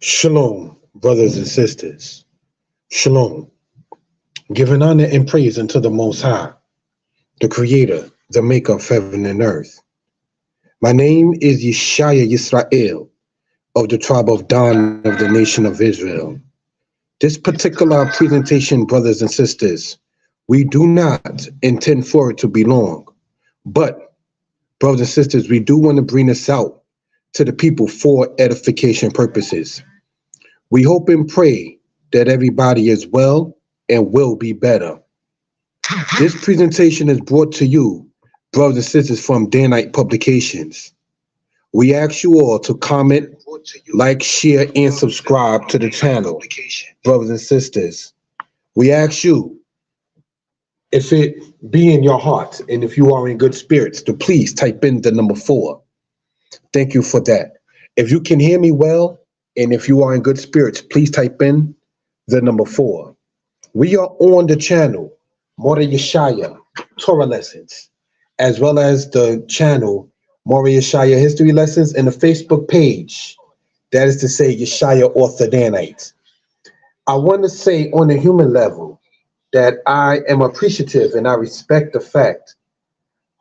Shalom, brothers and sisters. Shalom. Giving honor and praise unto the Most High, the Creator, the Maker of heaven and earth. My name is Yeshaya Yisrael of the tribe of Dan of the nation of Israel. This particular presentation, brothers and sisters, we do not intend for it to be long, but brothers and sisters, we do want to bring this out to the people for edification purposes. We hope and pray that everybody is well and will be better. This presentation is brought to you, brothers and sisters, from Danite Publications. We ask you all to comment, like, share, and subscribe to the channel, brothers and sisters. We ask you, if it be in your heart and if you are in good spirits, to please type in the number 4. Thank you for that. If you can hear me well, and if you are in good spirits, please type in the number 4. We are on the channel, Mora Yeshaya Torah Lessons, as well as the channel, Mora Yeshaya History Lessons, and the Facebook page, that is to say, Yeshaya Author Danite. I want to say on a human level that I am appreciative and I respect the fact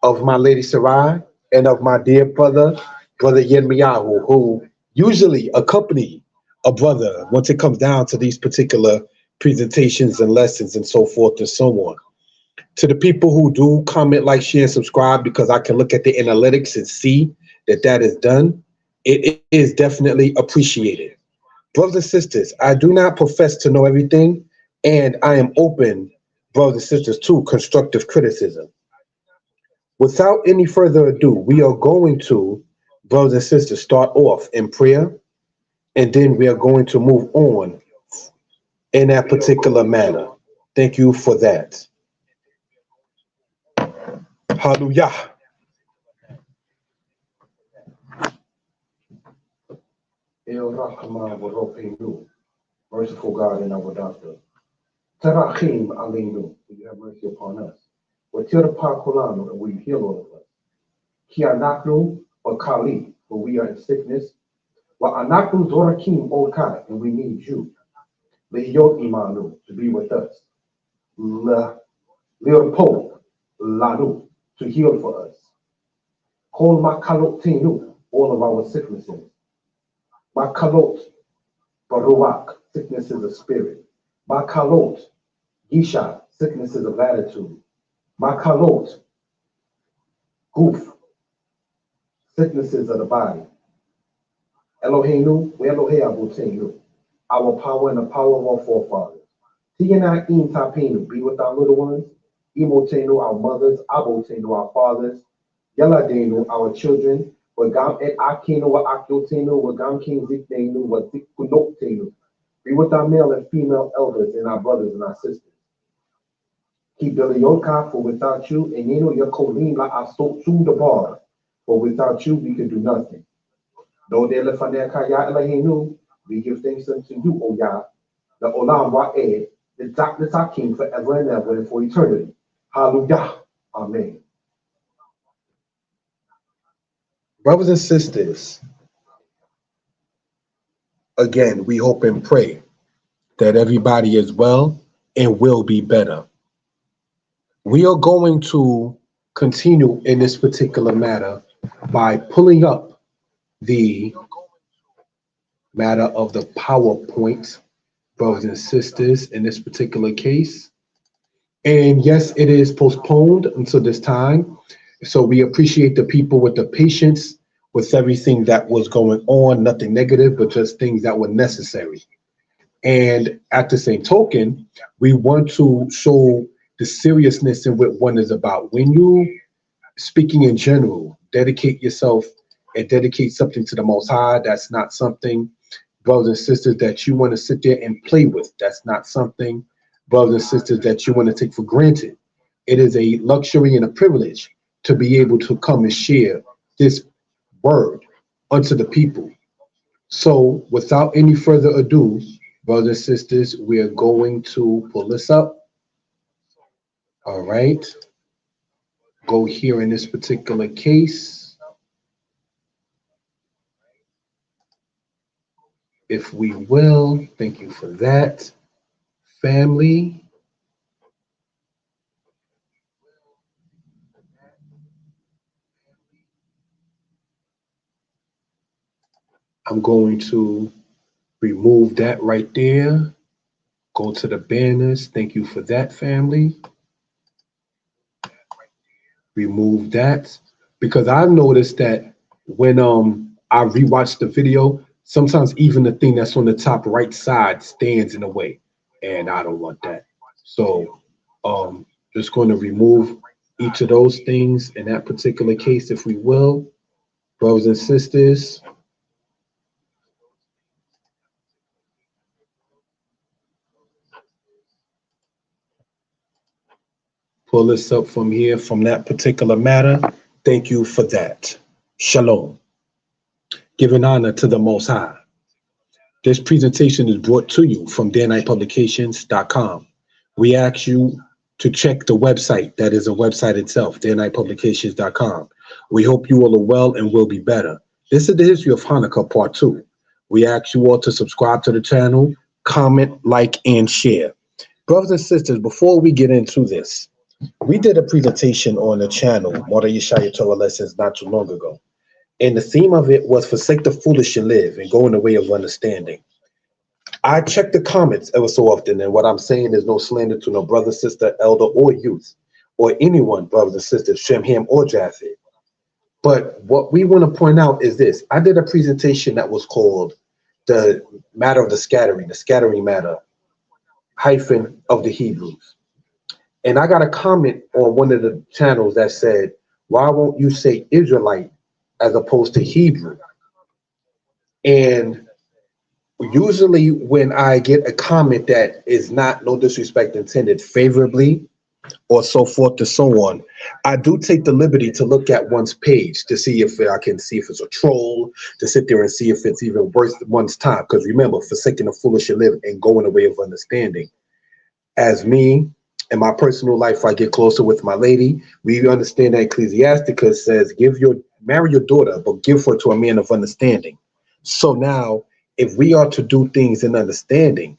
of my lady Sarai and of my dear brother Yirmiyahu, who usually accompany a brother once it comes down to these particular presentations and lessons and so forth and so on. To the people who do comment, like, share, and subscribe, because I can look at the analytics and see that that is done, it is definitely appreciated. Brothers and sisters, I do not profess to know everything, and I am open, brothers and sisters, to constructive criticism. Without any further ado, we are going to, brothers and sisters, start off in prayer, and then we are going to move on in that particular manner. Thank you for that. Hallelujah. El Rahman Warofenu, merciful God and our doctor. Terachim Aleinu, will you have mercy upon us? Watirpa Kolanu, and will you heal all of us? Kianaknu or Kali, for we are in sickness. Wa Anaknu Zorakim Okai, and we need you. Lehiyot Imanu, to be with us. Leopold Lanu, to heal for us. Kol Makalot Tenu, all of our sicknesses. Makalot Baruach, sicknesses of spirit. Makalot Gisha, sicknesses of attitude. Makalot Guf, sicknesses of the body. Eloheinu, Elohe Abutenu, our power and the power of our forefathers. Tiyanai in Tapenu, be with our little ones. Imotenu, our mothers. Abotenu, our fathers. Yaladenu, our children. Wagam et Akinu, wa Akyotenu, Wagam King Ziknenu, wa Zikunotenu. Be with our male and female elders and our brothers and our sisters. Keep Bilioka, for without you, and Nino Yakolim la Asotsu the bar, for without you we can do nothing. No de Lefanekaya Elahenu, we give thanks unto you, O Yah, the Olam Wa'ed, the darkness our King forever and ever and for eternity. Hallelujah. Amen. Brothers and sisters, again, we hope and pray that everybody is well and will be better. We are going to continue in this particular matter by pulling up the matter of the PowerPoint, brothers and sisters, in this particular case. And yes, it is postponed until this time. So we appreciate the people with the patience with everything that was going on, nothing negative, but just things that were necessary. And at the same token, we want to show the seriousness in what one is about. When you, speaking in general, dedicate yourself and dedicate something to the Most High, that's not something, brothers and sisters, that you want to sit there and play with. That's not something, brothers and sisters, that you want to take for granted. It is a luxury and a privilege to be able to come and share this word unto the people. So without any further ado, brothers and sisters, we are going to pull this up. All right. Go here in this particular case. if we will. Thank you for that, family. I'm going to remove that right there. Go to the banners. Thank you for that, family. Remove that. Because I noticed that when I rewatched the video, sometimes even the thing that's on the top right side stands in the way. And I don't want that. So just going to remove each of those things in that particular case, if we will. Brothers and sisters, pull this up from here, from that particular matter. Thank you for that. Shalom. Giving honor to the Most High. This presentation is brought to you from darenightpublications.com. We ask you to check the website. That is a website itself, darenightpublications.com. We hope you all are well and will be better. This is the history of Hanukkah part 2. We ask you all to subscribe to the channel, comment, like, and share. Brothers and sisters, before we get into this, we did a presentation on the channel, Mordeh Yeshaya Torah Lessons, not too long ago. And the theme of it was forsake the foolish and live and go in the way of understanding. I check the comments ever so often, and what I'm saying is no slander to no brother, sister, elder, or youth, or anyone, brothers and sisters, Shem, Ham, or Japhet. But what we want to point out is this. I did a presentation that was called The Matter of the Scattering Matter, hyphen of the Hebrews. And I got a comment on one of the channels that said, why won't you say Israelite as opposed to Hebrew? And usually when I get a comment that is not, no disrespect intended, favorably or so forth and so on, I do take the liberty to look at one's page to see if I can see if it's a troll, to sit there and see if it's even worth one's time. Because remember, forsaking the foolish and live and go in a way of understanding. As me, in my personal life, I get closer with my lady. We understand that Ecclesiasticus says, marry your daughter, but give her to a man of understanding. So now, if we are to do things in understanding,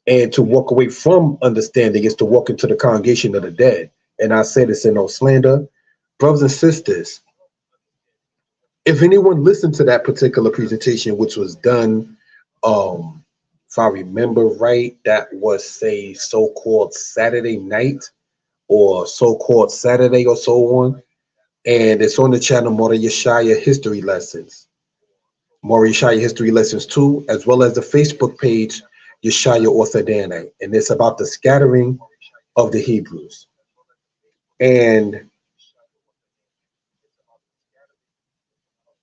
and to walk away from understanding is to walk into the congregation of the dead. And I say this in no slander. Brothers and sisters, if anyone listened to that particular presentation, which was done, if I remember right, that was a so-called Saturday night or so-called Saturday or so on. And it's on the channel Mordeh Yeshaya History Lessons. Mordeh Yeshaya History Lessons 2, as well as the Facebook page Yeshaya Author Danite, and it's about the scattering of the Hebrews. And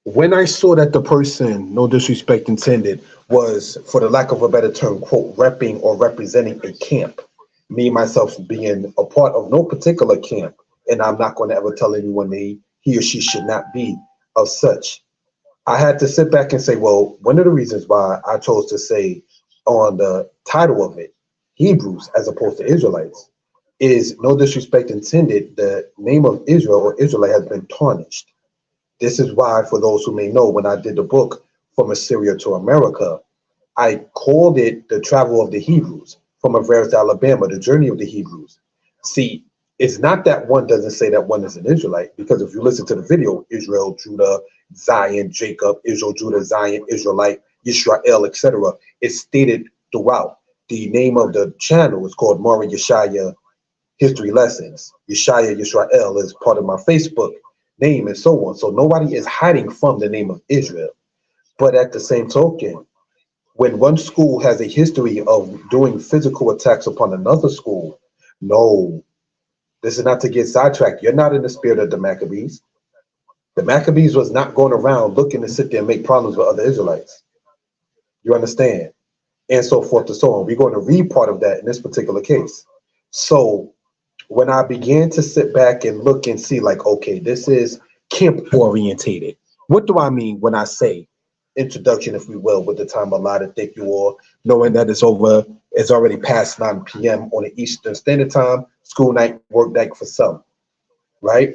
when I saw that the person, no disrespect intended, was, for the lack of a better term, quote, repping or representing a camp, me myself being a part of no particular camp, and I'm not going to ever tell anyone he or she should not be of such, I had to sit back and say, well, one of the reasons why I chose to say on the title of it, Hebrews as opposed to Israelites, is, no disrespect intended, the name of Israel or Israelite has been tarnished. This is why, for those who may know, when I did the book From Assyria to America, I called it The Travel of the Hebrews, from Avaris to Alabama, the journey of the Hebrews. See, it's not that one doesn't say that one is an Israelite, because if you listen to the video, Israel, Judah, Zion, Jacob, Israel, Judah, Zion, Israelite, Yisrael, etc., it's stated throughout. The name of the channel is called Mordeh Yeshaya History Lessons. Yeshaya Yisrael is part of my Facebook name and so on. So nobody is hiding from the name of Israel. But at the same token, when one school has a history of doing physical attacks upon another school, no, this is not to get sidetracked. You're not in the spirit of the Maccabees. The Maccabees was not going around looking to sit there and make problems with other Israelites. You understand? And so forth and so on. We're going to read part of that in this particular case. So when I began to sit back and look and see, like, okay, this is camp orientated. What do I mean when I say introduction, if we will, with the time allotted? Thank you all, knowing that it's already past 9 p.m. on the Eastern Standard Time, school night, work night for some, right?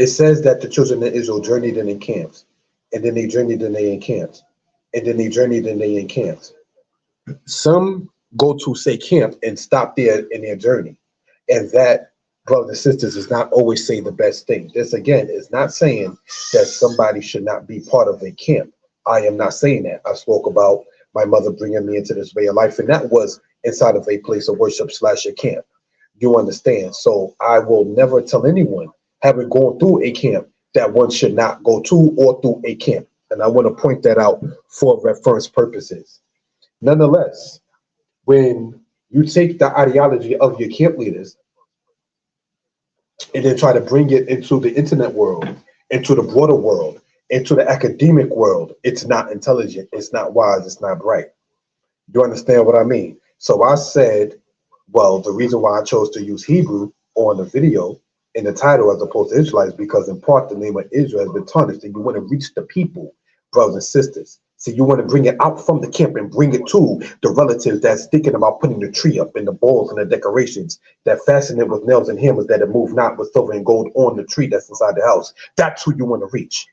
It says that the children of Israel journeyed and encamped, and then they journeyed and they encamped, and then they journeyed and they encamped. Some go to say camp and stop there in their journey. And that, brothers and sisters, is not always say the best thing. This again is not saying that somebody should not be part of a camp. I am not saying that. I spoke about my mother bringing me into this way of life, and that was inside of a place of worship / a camp. You understand? So I will never tell anyone, having gone through a camp, that one should not go to or through a camp. And I want to point that out for reference purposes. Nonetheless, when you take the ideology of your camp leaders and then try to bring it into the internet world, into the broader world, into the academic world, it's not intelligent, it's not wise, it's not bright. You understand what I mean? So I said, well, the reason why I chose to use Hebrew on the video in the title as opposed to Israelites, because in part the name of Israel has been tarnished, and you want to reach the people, brothers and sisters. So you want to bring it out from the camp and bring it to the relatives that's thinking about putting the tree up and the balls and the decorations that fasten it with nails and hammers, that it move not with silver and gold on the tree that's inside the house. That's who you want to reach.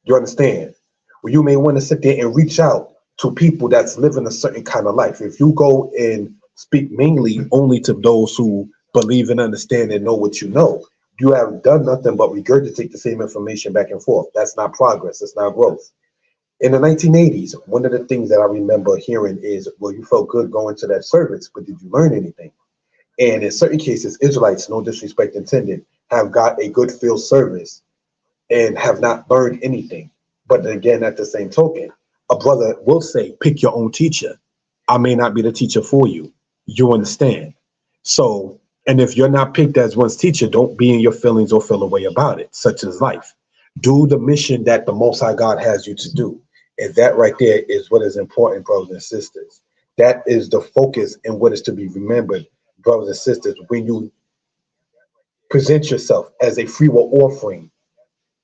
You understand? Well, you may want to sit there and reach out to people that's living a certain kind of life. If you go and speak mainly only to those who believe and understand and know what you know, you have done nothing but regurgitate the same information back and forth. That's not progress. That's not growth. In the 1980s, one of the things that I remember hearing is, well, you felt good going to that service, but did you learn anything? And in certain cases, Israelites, no disrespect intended, have got a good field service and have not learned anything. But again, at the same token, a brother will say, pick your own teacher. I may not be the teacher for you. You understand? So, and if you're not picked as one's teacher, don't be in your feelings or feel a way about it, such as life. Do the mission that the Most High God has you to do. And that right there is what is important, brothers and sisters. That is the focus and what is to be remembered, brothers and sisters, when you present yourself as a free will offering,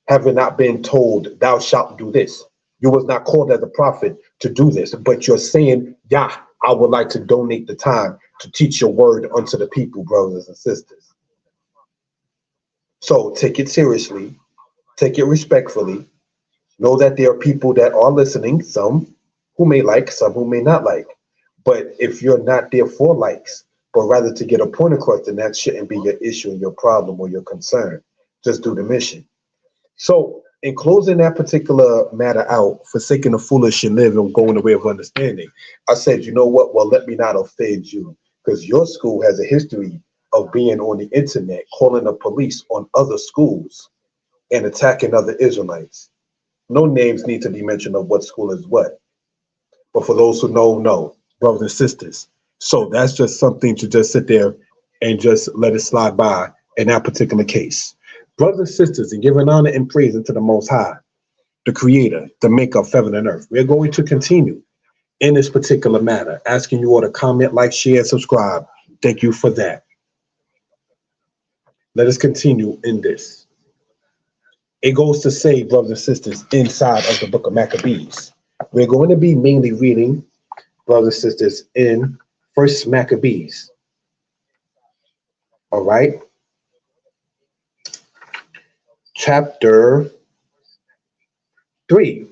having not been told, thou shalt do this. You was not called as a prophet to do this, but you're saying, yeah, I would like to donate the time to teach your word unto the people, brothers and sisters. So take it seriously, take it respectfully. Know that there are people that are listening, some who may like, some who may not like. But if you're not there for likes, but rather to get a point across, then that shouldn't be your issue and your problem or your concern. Just do the mission. So in closing that particular matter out, forsaking the foolish and live and going the way of understanding, I said, you know what? Well, let me not offend you, because your school has a history of being on the internet, calling the police on other schools and attacking other Israelites. No names need to be mentioned of what school is what. But for those who know, brothers and sisters. So that's just something to just sit there and just let it slide by in that particular case. Brothers and sisters, and giving honor and praise unto the Most High, the Creator, the maker of heaven and earth. We're going to continue in this particular matter, asking you all to comment, like, share, subscribe. Thank you for that. Let us continue in this. It goes to say, brothers and sisters, inside of the book of Maccabees. We're going to be mainly reading, brothers and sisters, in First Maccabees. All right. Chapter 3.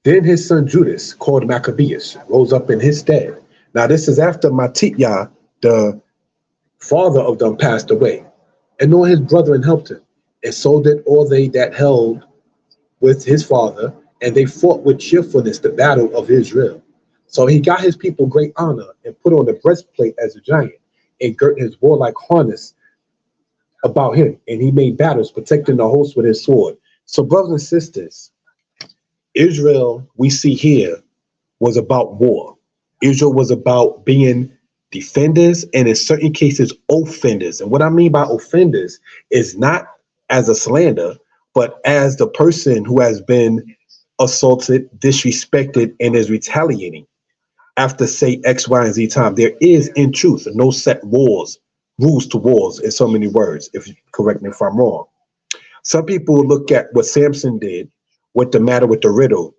Then his son Judas, called Maccabeus, rose up in his stead. Now this is after Matitya, the father of them, passed away. And all his brethren helped him. And so did all they that held with his father, and they fought with cheerfulness the battle of Israel. So he got his people great honor and put on the breastplate as a giant and girt his warlike harness about him. And he made battles, protecting the host with his sword. So brothers and sisters, Israel, we see here, was about war. Israel was about being defenders and in certain cases, offenders. And what I mean by offenders is not as a slander, but as the person who has been assaulted, disrespected, and is retaliating after, say, X, Y, and Z time. There is, in truth, no set rules to wars in so many words, if you correct me if I'm wrong. Some people look at what Samson did, what the matter with the riddle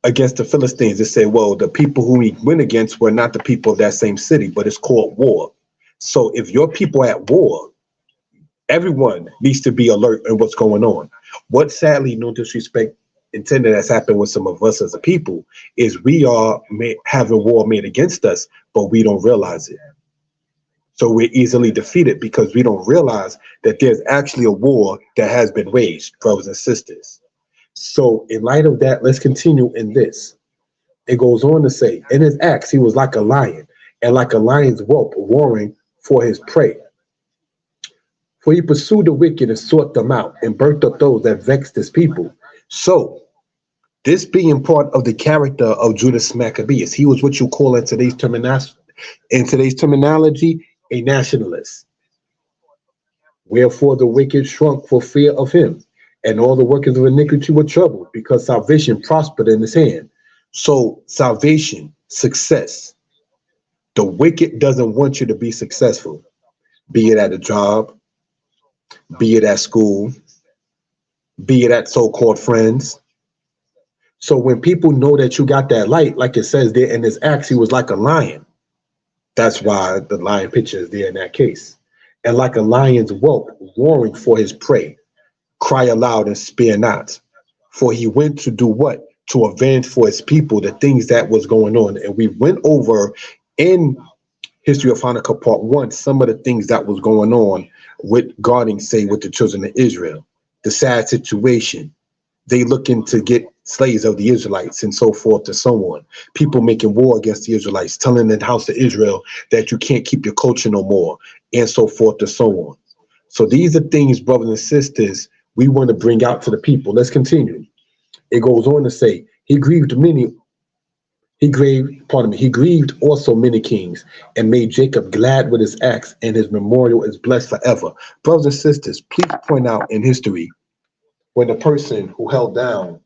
against the Philistines, and say, well, the people who he went against were not the people of that same city, but it's called war. So if your people are at war, Everyone needs to be alert in what's going on. What sadly, no disrespect intended, has happened with some of us as a people is we are having war made against us, but we don't realize it. So we're easily defeated because we don't realize that there's actually a war that has been waged, brothers and sisters. So in light of that, let's continue in this. It goes on to say, in his acts, he was like a lion, and like a lion's whelp, warring for his prey. For he pursued the wicked and sought them out, and burnt up those that vexed his people. So, this being part of the character of Judas Maccabees, he was what you call in today's terminology, a nationalist. Wherefore the wicked shrunk for fear of him, and all the workers of iniquity were troubled, because salvation prospered in his hand. So, salvation, success. The wicked doesn't want you to be successful, be it at a job, be it at school, be it at so-called friends. So when people know that you got that light, like it says there in his acts, he was like a lion. That's why the lion picture is there in that case. And like a lion's whelp, warring for his prey, cry aloud and spare not. For he went to do what? To avenge for his people the things that was going on. And we went over in History of Hanukkah Part 1 some of the things that was going on with guarding, say, with the children of Israel. The sad situation. They looking to get slaves of the Israelites and so forth and so on. People making war against the Israelites, telling the house of Israel that you can't keep your culture no more, and so forth and so on. So these are things, brothers and sisters, we want to bring out to the people. Let's continue. It goes on to say, he grieved also many kings, and made Jacob glad with his acts, and his memorial is blessed forever. Brothers and sisters, please point out in history when the person who held down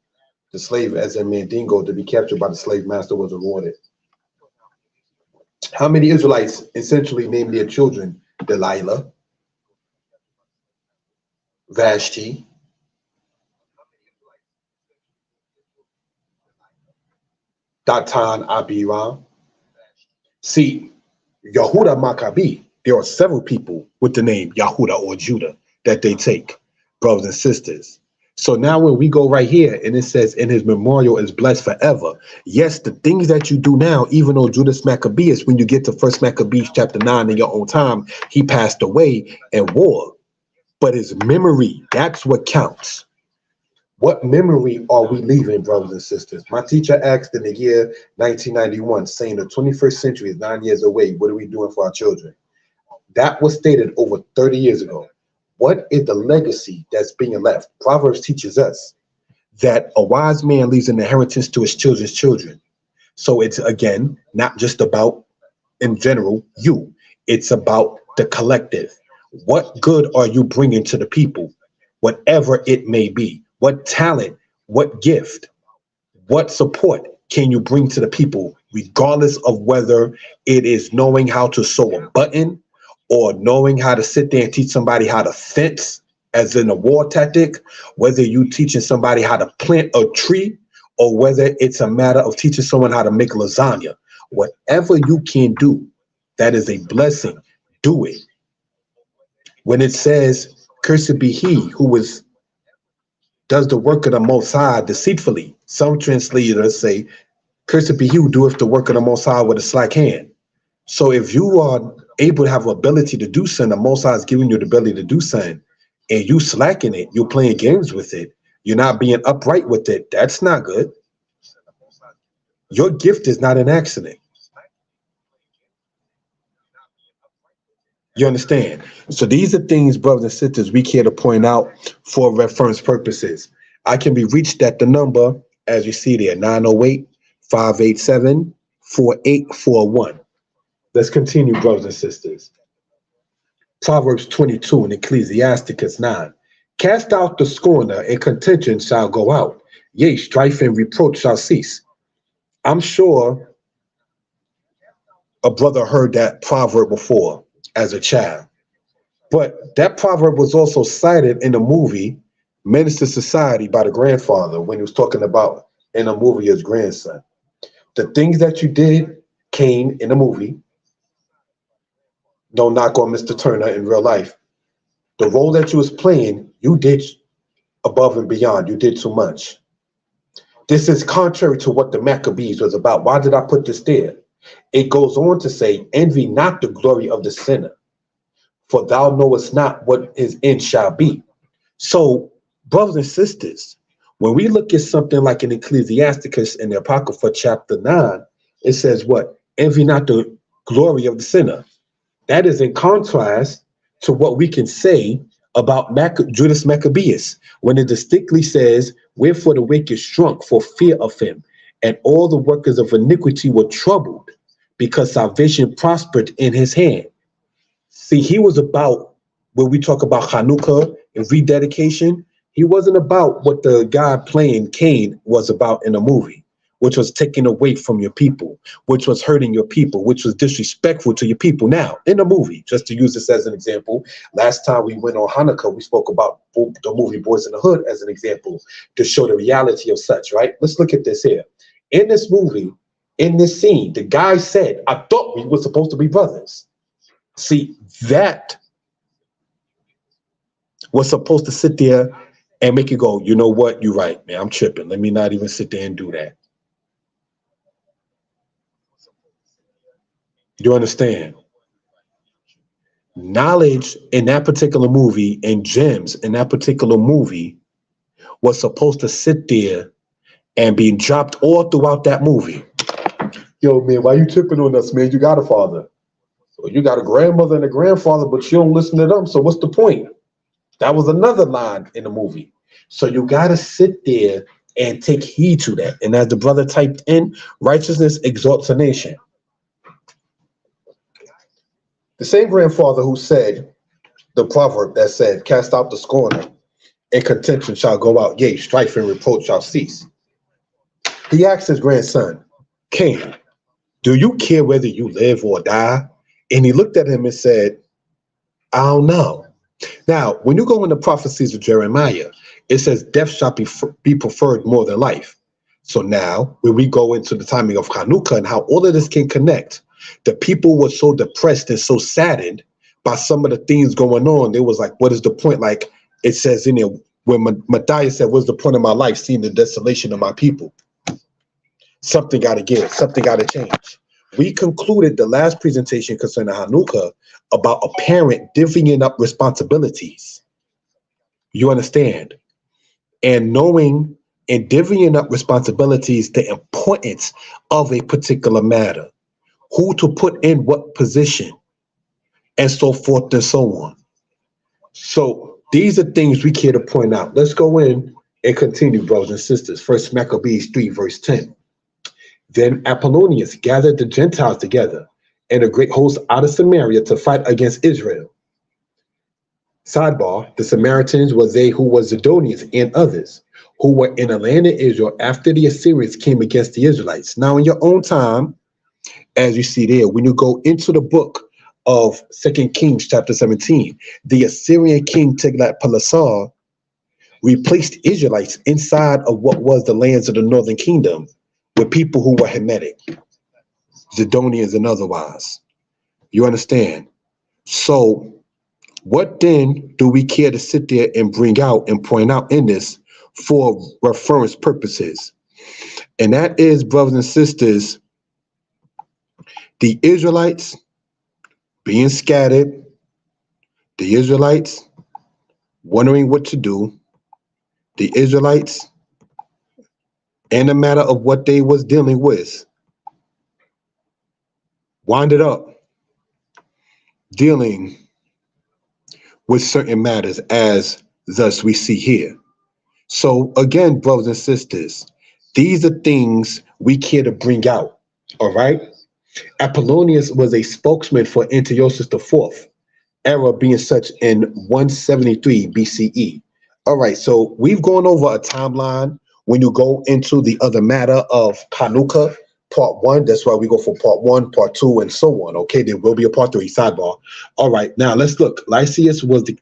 the slave as a mandingo to be captured by the slave master was awarded. How many Israelites essentially named their children Delilah, Vashti, Datan, Abiram? See, Yehuda Maccabee, there are several people with the name Yehuda or Judah that they take, brothers and sisters. So now when we go right here and it says, and his memorial is blessed forever. Yes, the things that you do now, even though Judas Maccabees, when you get to First Maccabees chapter 9 in your own time, he passed away in war. But his memory, that's what counts. What memory are we leaving, brothers and sisters? My teacher asked in the year 1991, saying the 21st century is 9 years away. What are we doing for our children? That was stated over 30 years ago. What is the legacy that's being left? Proverbs teaches us that a wise man leaves an inheritance to his children's children. So it's, again, not just about, in general, you. It's about the collective. What good are you bringing to the people, whatever it may be? What talent, what gift, what support can you bring to the people, regardless of whether it is knowing how to sew a button or knowing how to sit there and teach somebody how to fence, as in a war tactic, whether you teaching somebody how to plant a tree, or whether it's a matter of teaching someone how to make lasagna. Whatever you can do, that is a blessing. Do it. When it says, cursed be he who does the work of the Most High deceitfully. Some translators say, cursed be he who doeth the work of the Most High with a slack hand. So if you are able to have ability to do something, the Most High is giving you the ability to do something, and you slacking it, you're playing games with it, you're not being upright with it, that's not good. Your gift is not an accident. You understand? So these are things, brothers and sisters, we care to point out for reference purposes. I can be reached at the number, as you see there, 908-587-4841. Let's continue, brothers and sisters. Proverbs 22 and Ecclesiasticus 9. Cast out the scorner, and contention shall go out. Yea, strife and reproach shall cease. I'm sure a brother heard that proverb before as a child. But that proverb was also cited in the movie Menace to Society by the grandfather when he was talking about in the movie his grandson. The things that you did, Cain, in the movie, don't knock on Mr. Turner in real life. The role that you was playing, you did above and beyond. You did too much. This is contrary to what the Maccabees was about. Why did I put this there? It goes on to say, envy not the glory of the sinner, for thou knowest not what his end shall be. So, brothers and sisters, when we look at something like in Ecclesiasticus in the Apocrypha chapter 9, it says what? Envy not the glory of the sinner. That is in contrast to what we can say about Judas Maccabees, when it distinctly says, wherefore the wicked shrunk for fear of him, and all the workers of iniquity were troubled, because salvation prospered in his hand. See, he was about, when we talk about Hanukkah and rededication, he wasn't about what the guy playing Cain was about in a movie, which was taking away from your people, which was hurting your people, which was disrespectful to your people. Now, in the movie, just to use this as an example, last time we went on Hanukkah, we spoke about the movie Boys in the Hood as an example to show the reality of such, right? Let's look at this here. In this movie, in this scene, the guy said, I thought we were supposed to be brothers. See, that was supposed to sit there and make you go, you know what, you're right, man, I'm tripping. Let me not even sit there and do that. You understand? Knowledge in that particular movie and gems in that particular movie was supposed to sit there and be dropped all throughout that movie. Yo, man, why you tripping on us, man? You got a father. So you got a grandmother and a grandfather, but you don't listen to them. So what's the point? That was another line in the movie. So you got to sit there and take heed to that. And as the brother typed in, righteousness exalts a nation. The same grandfather who said the proverb that said, cast out the scorner, and contention shall go out, yea, strife and reproach shall cease. He asked his grandson, Cain, do you care whether you live or die? And he looked at him and said, I don't know. Now, when you go in the prophecies of Jeremiah, it says death shall be preferred more than life. So now, when we go into the timing of Hanukkah and how all of this can connect, the people were so depressed and so saddened by some of the things going on. They was like, what is the point? Like it says in there, when Matthias said, what's the point of my life, seeing the desolation of my people? Something got to give. Something got to change. We concluded the last presentation concerning Hanukkah about a parent divvying up responsibilities. You understand? And knowing and divvying up responsibilities, the importance of a particular matter, who to put in what position, and so forth and so on. So these are things we care to point out. Let's go in and continue, brothers and sisters. First Maccabees 3, verse 10. Then Apollonius gathered the Gentiles together and a great host out of Samaria to fight against Israel. Sidebar, the Samaritans were they who were Zidonians and others who were in the land of Israel after the Assyrians came against the Israelites. Now in your own time, as you see there, when you go into the book of 2 Kings chapter 17, the Assyrian king Tiglath-Pileser replaced Israelites inside of what was the lands of the northern kingdom with people who were Hamitic, Zidonians and otherwise. You understand? So what then do we care to sit there and bring out and point out in this for reference purposes? And that is, brothers and sisters, the Israelites being scattered, the Israelites wondering what to do, the Israelites and the matter of what they was dealing with winded up dealing with certain matters as thus we see here. So again, brothers and sisters, these are things we care to bring out, all right? Apollonius was a spokesman for Antiochus IV, era being such in 173 BCE. All right, so we've gone over a timeline. When you go into the other matter of Hanukkah, part 1, that's why we go for part 1, part 2, and so on. Okay, there will be a part 3, sidebar. All right, now let's look. Lysias was the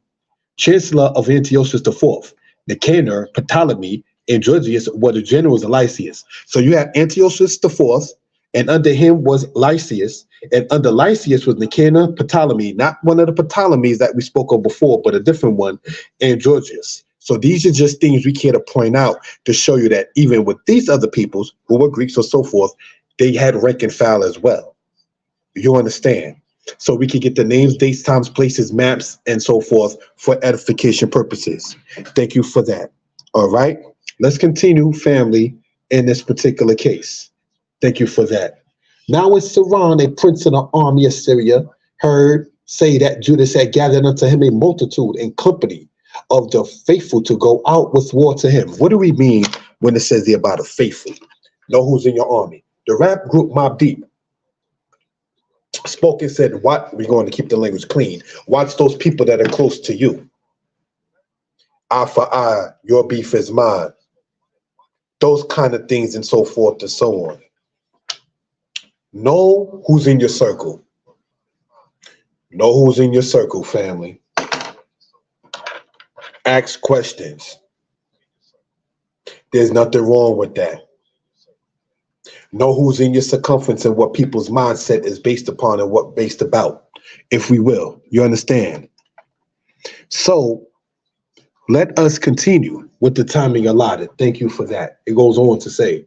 chancellor of Antiochus IV. Nicanor, Ptolemy, and Georgius were the generals of Lysias. So you have Antiochus IV, and under him was Lysias, And under Lysias was Nicanor, Ptolemy, not one of the Ptolemies that we spoke of before, but a different one, and Georgius. So these are just things we care to point out to show you that even with these other peoples who were Greeks or so forth, they had rank and file as well. You understand? So we can get the names, dates, times, places, maps, and so forth for edification purposes. Thank you for that. All right. Let's continue, family, in this particular case. Thank you for that. Now when Sarai, a prince of the army of Syria, heard say that Judas had gathered unto him a multitude and company of the faithful to go out with war to him. What do we mean when it says there about a faithful? Know who's in your army. The rap group Mobb Deep spoke and said, what? We're going to keep the language clean. Watch those people that are close to you. Eye for eye, your beef is mine. Those kind of things and so forth and so on. Know who's in your circle. Know who's in your circle, family. Ask questions. There's nothing wrong with that. Know who's in your circumference and what people's mindset is based upon and what based about, if we will. You understand? So let us continue with the timing allotted. Thank you for that. It goes on to say,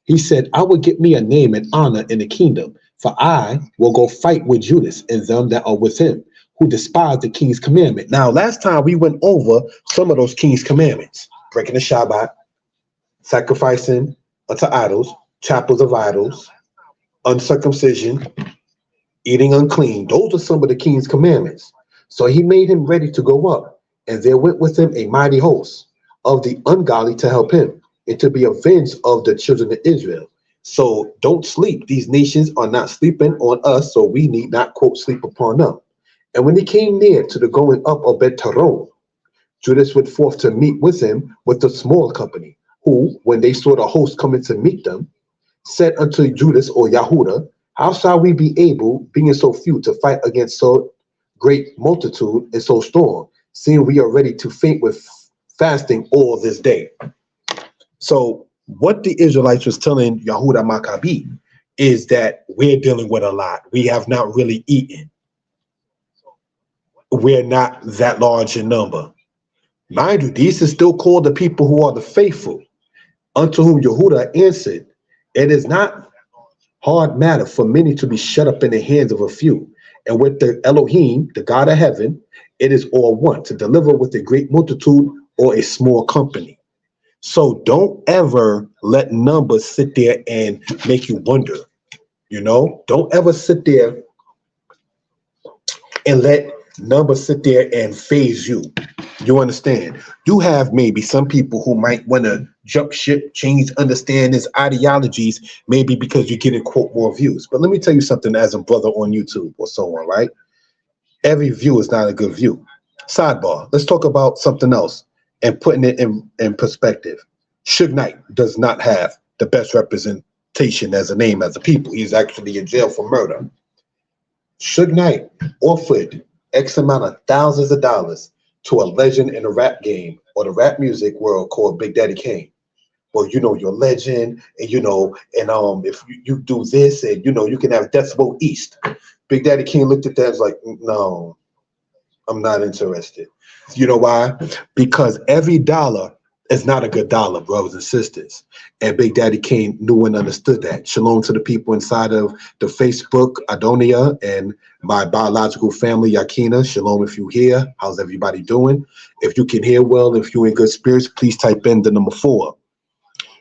he said, I will get me a name and honor in the kingdom, for I will go fight with Judas and them that are with him, who despise the king's commandment. Now, last time we went over some of those king's commandments, breaking the Shabbat, sacrificing unto idols, chapels of idols, uncircumcision, eating unclean. Those are some of the king's commandments. So he made him ready to go up, and there went with him a mighty host of the ungodly to help him, and to be avenged of the children of Israel. So don't sleep. These nations are not sleeping on us, so we need not, quote, sleep upon them. And when he came near to the going up of Bet-Taron, Judas went forth to meet with him with a small company, who, when they saw the host coming to meet them, said unto Judas or Yahuda, how shall we be able, being so few, to fight against so great multitude and so strong, seeing we are ready to faint with fasting all this day? So what the Israelites was telling Yehuda Maccabee is that we're dealing with a lot. We have not really eaten. We're not that large in number. Mind you, these are still called the people who are the faithful, unto whom Yehuda answered, it is not hard matter for many to be shut up in the hands of a few. And with the Elohim, the God of heaven, it is all one, to deliver with a great multitude or a small company. So don't ever let numbers sit there and make you wonder, you know? Don't ever sit there and let numbers sit there and phase you. You understand? You have maybe some people who might want to jump ship, change understandings, ideologies, maybe because you're getting, quote, more views. But let me tell you something as a brother on YouTube or so on, right? Every view is not a good view. Sidebar, let's talk about something else and putting it in perspective. Suge Knight does not have the best representation as a name as a people. He's actually in jail for murder. Suge Knight offered X amount of thousands of dollars to a legend in the rap game or the rap music world called Big Daddy Kane. Well, you know, you're a legend, and you know, and if you do this, and you know, you can have Decibel East. Big Daddy Kane looked at that and was like, no, I'm not interested. You know why? Because every dollar is not a good dollar, brothers and sisters. And Big Daddy Kane knew and understood that. Shalom to the people inside of the Facebook, Adonia, and my biological family, Yakina. Shalom if you're here. How's everybody doing? If you can hear well, if you're in good spirits, please type in the number 4.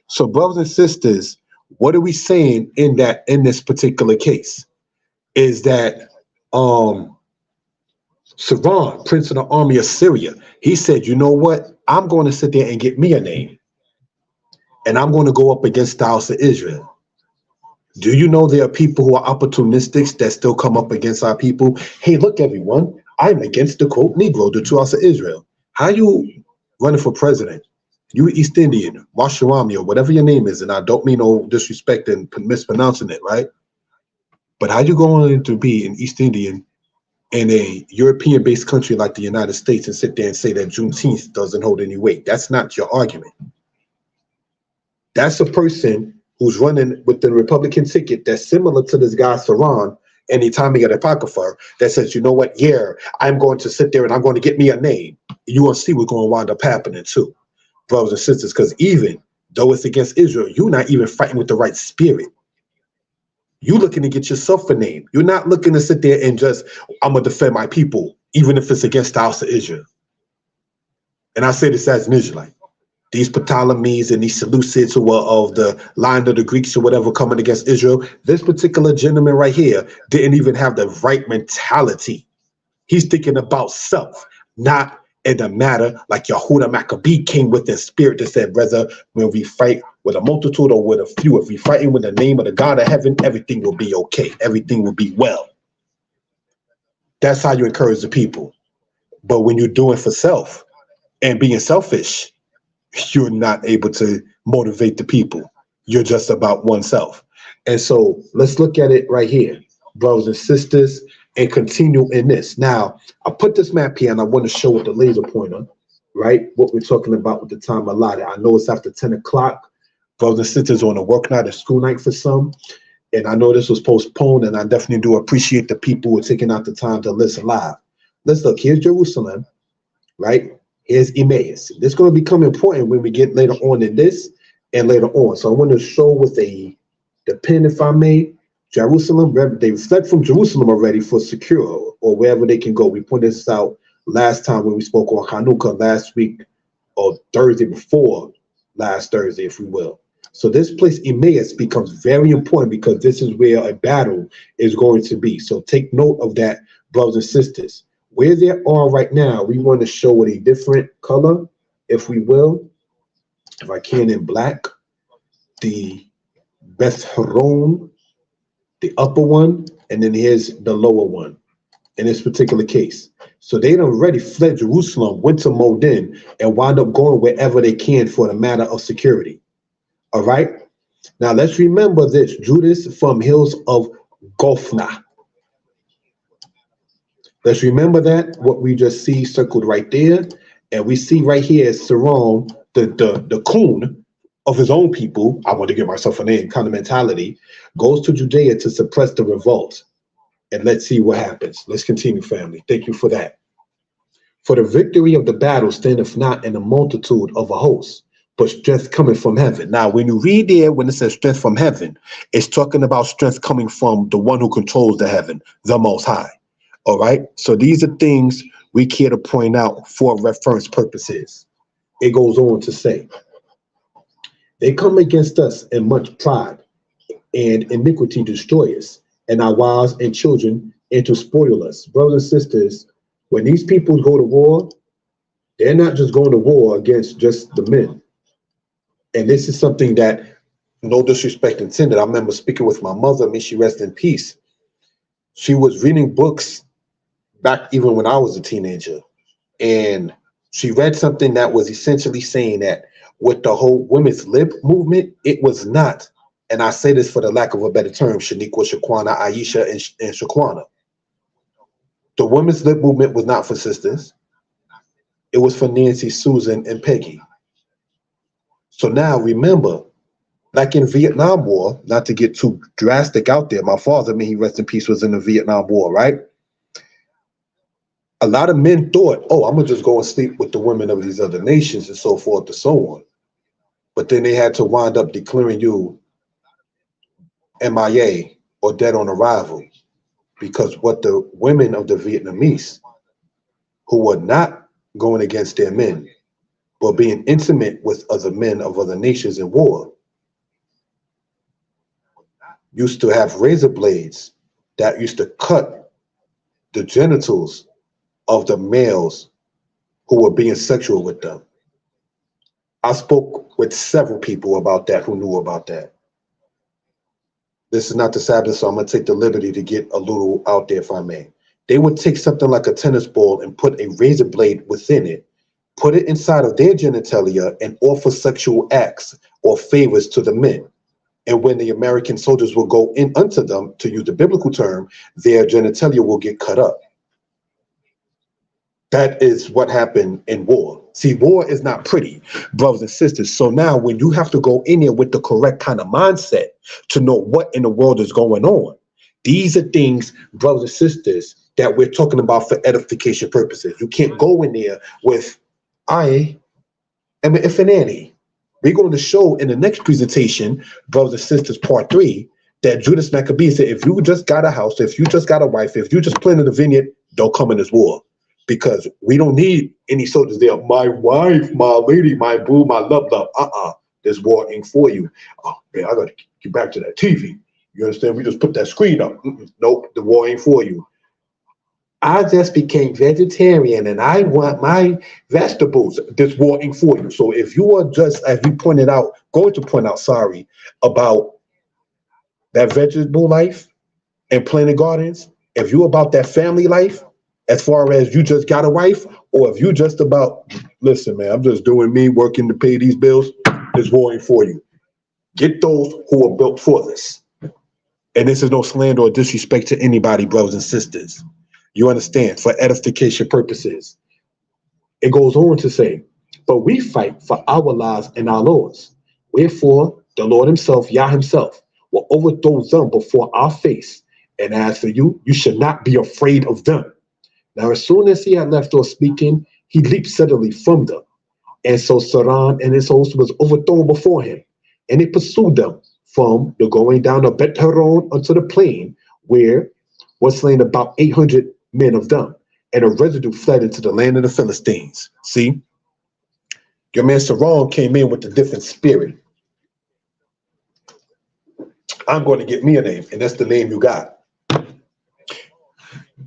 So, brothers and sisters, what are we saying in this particular case? Is that Sarai, prince of the army of Syria, he said, you know what? I'm going to sit there and get me a name. And I'm going to go up against the house of Israel. Do you know there are people who are opportunistics that still come up against our people? Hey, look, everyone, I'm against the, quote, Negro, the true house of Israel. How you running for president? You East Indian, Washarami, or whatever your name is, and I don't mean no disrespect and mispronouncing it, right? But how you going to be an East Indian in a European-based country like the United States and sit there and say that Juneteenth doesn't hold any weight? That's not your argument. That's a person who's running with the Republican ticket that's similar to this guy, Saran, anytime you get Apocrypha that says, you know what, yeah, I'm going to sit there and I'm going to get me a name, you're going to see what's going to wind up happening too, brothers and sisters, because even though it's against Israel, you're not even fighting with the right spirit. You're looking to get yourself a name. You're not looking to sit there and just, I'm going to defend my people, even if it's against the house of Israel. And I say this as an Israelite. These Ptolemies and these Seleucids who were of the line of the Greeks or whatever coming against Israel, this particular gentleman right here didn't even have the right mentality. He's thinking about self, not in the matter like Judean Maccabees came with in spirit that said, brother, when we fight with a multitude or with a few, if we fighting with the name of the God of heaven, everything will be okay. Everything will be well. That's how you encourage the people. But when you're doing for self and being selfish, you're not able to motivate the people. You're just about oneself. And so let's look at it right here, brothers and sisters, and continue in this. Now, I put this map here and I want to show with the laser pointer, right, what we're talking about with the time allotted. I know it's after 10 o'clock. Brothers and sisters on a work night, a school night for some. And I know this was postponed, and I definitely do appreciate the people who are taking out the time to listen live. Let's look. Here's Jerusalem, right? Here's Emmaus. This is going to become important when we get later on in this and later on. So I want to show with the pen, if I may, Jerusalem. They fled from Jerusalem already for secure or wherever they can go. We pointed this out last time when we spoke on Hanukkah last week or Thursday before last Thursday, if we will. So this place, Emmaus, becomes very important because this is where a battle is going to be. So take note of that, brothers and sisters. Where they are right now, we want to show it a different color, if we will, if I can, in black. The Beth Horon, the upper one, and then here's the lower one in this particular case. So they already fled Jerusalem, went to Modin, and wound up going wherever they can for the matter of security. All right. Now let's remember this. Judas from hills of Gophna. Let's remember that, what we just see circled right there. And we see right here is Sarai, the coon of his own people. I want to give myself a name kind of mentality, goes to Judea to suppress the revolt. And let's see what happens. Let's continue, family. Thank you for that. For the victory of the battle standeth not in the multitude of a host, but strength coming from heaven. Now, when you read there, when it says strength from heaven, it's talking about strength coming from the one who controls the heaven, the Most High. All right. So these are things we care to point out for reference purposes. It goes on to say, they come against us in much pride and iniquity destroy us, and our wives and children and to spoil us. Brothers and sisters, when these people go to war, they're not just going to war against just the men. And this is something that, no disrespect intended, I remember speaking with my mother, may she rest in peace. She was reading books back even when I was a teenager. And she read something that was essentially saying that with the whole women's lib movement, it was not, and I say this for the lack of a better term, Shaniqua, Shaquana, Aisha, and Shaquana. The women's lib movement was not for sisters. It was for Nancy, Susan, and Peggy. So now remember, like in Vietnam War, not to get too drastic out there, my father, may he rest in peace, was in the Vietnam War, right? A lot of men thought, oh, I'm going to just go and sleep with the women of these other nations and so forth and so on. But then they had to wind up declaring you MIA or dead on arrival, because what the women of the Vietnamese who were not going against their men, but being intimate with other men of other nations in war, used to have razor blades that used to cut the genitals of the males who were being sexual with them. I spoke with several people about that who knew about that. This is not the Sabbath, so I'm going to take the liberty to get a little out there if I may. They would take something like a tennis ball and put a razor blade within it, put it inside of their genitalia, and offer sexual acts or favors to the men. And when the American soldiers will go in unto them, to use the biblical term, their genitalia will get cut up. That is what happened in war. See, war is not pretty, brothers and sisters. So now when you have to go in there with the correct kind of mindset to know what in the world is going on, These are things, brothers and sisters, that we're talking about for edification purposes. You can't go in there with, I am an if and any. We're going to show in the next presentation, brothers and sisters, part 3, that Judean Maccabees said, if you just got a house, if you just got a wife, if you just planted a vineyard, don't come in this war. Because we don't need any soldiers there. My wife, my lady, my boo, my love. This war ain't for you. Oh, man, I got to get back to that TV. You understand? We just put that screen up. Nope, the war ain't for you. I just became vegetarian and I want my vegetables. This war ain't for you. So if you are just, as we pointed out, going to point out, sorry, about that vegetable life and planting gardens, if you're about that family life, as far as you just got a wife, or if you just about, listen, man, I'm just doing me, working to pay these bills, this war ain't for you. Get those who are built for this. And this is no slander or disrespect to anybody, brothers and sisters. You understand, for edification purposes. It goes on to say, but we fight for our lives and our lords. Wherefore, the Lord himself, Yah himself, will overthrow them before our face. And as for you, you should not be afraid of them. Now, as soon as he had left off speaking, he leaped suddenly from them. And so Sarai and his host was overthrown before him. And he pursued them from the going down of Bet Horon unto the plain, where was slain about 800 men of them. And a residue fled into the land of the Philistines. See? Your man Sarai came in with a different spirit. I'm going to get me a name, and that's the name you got.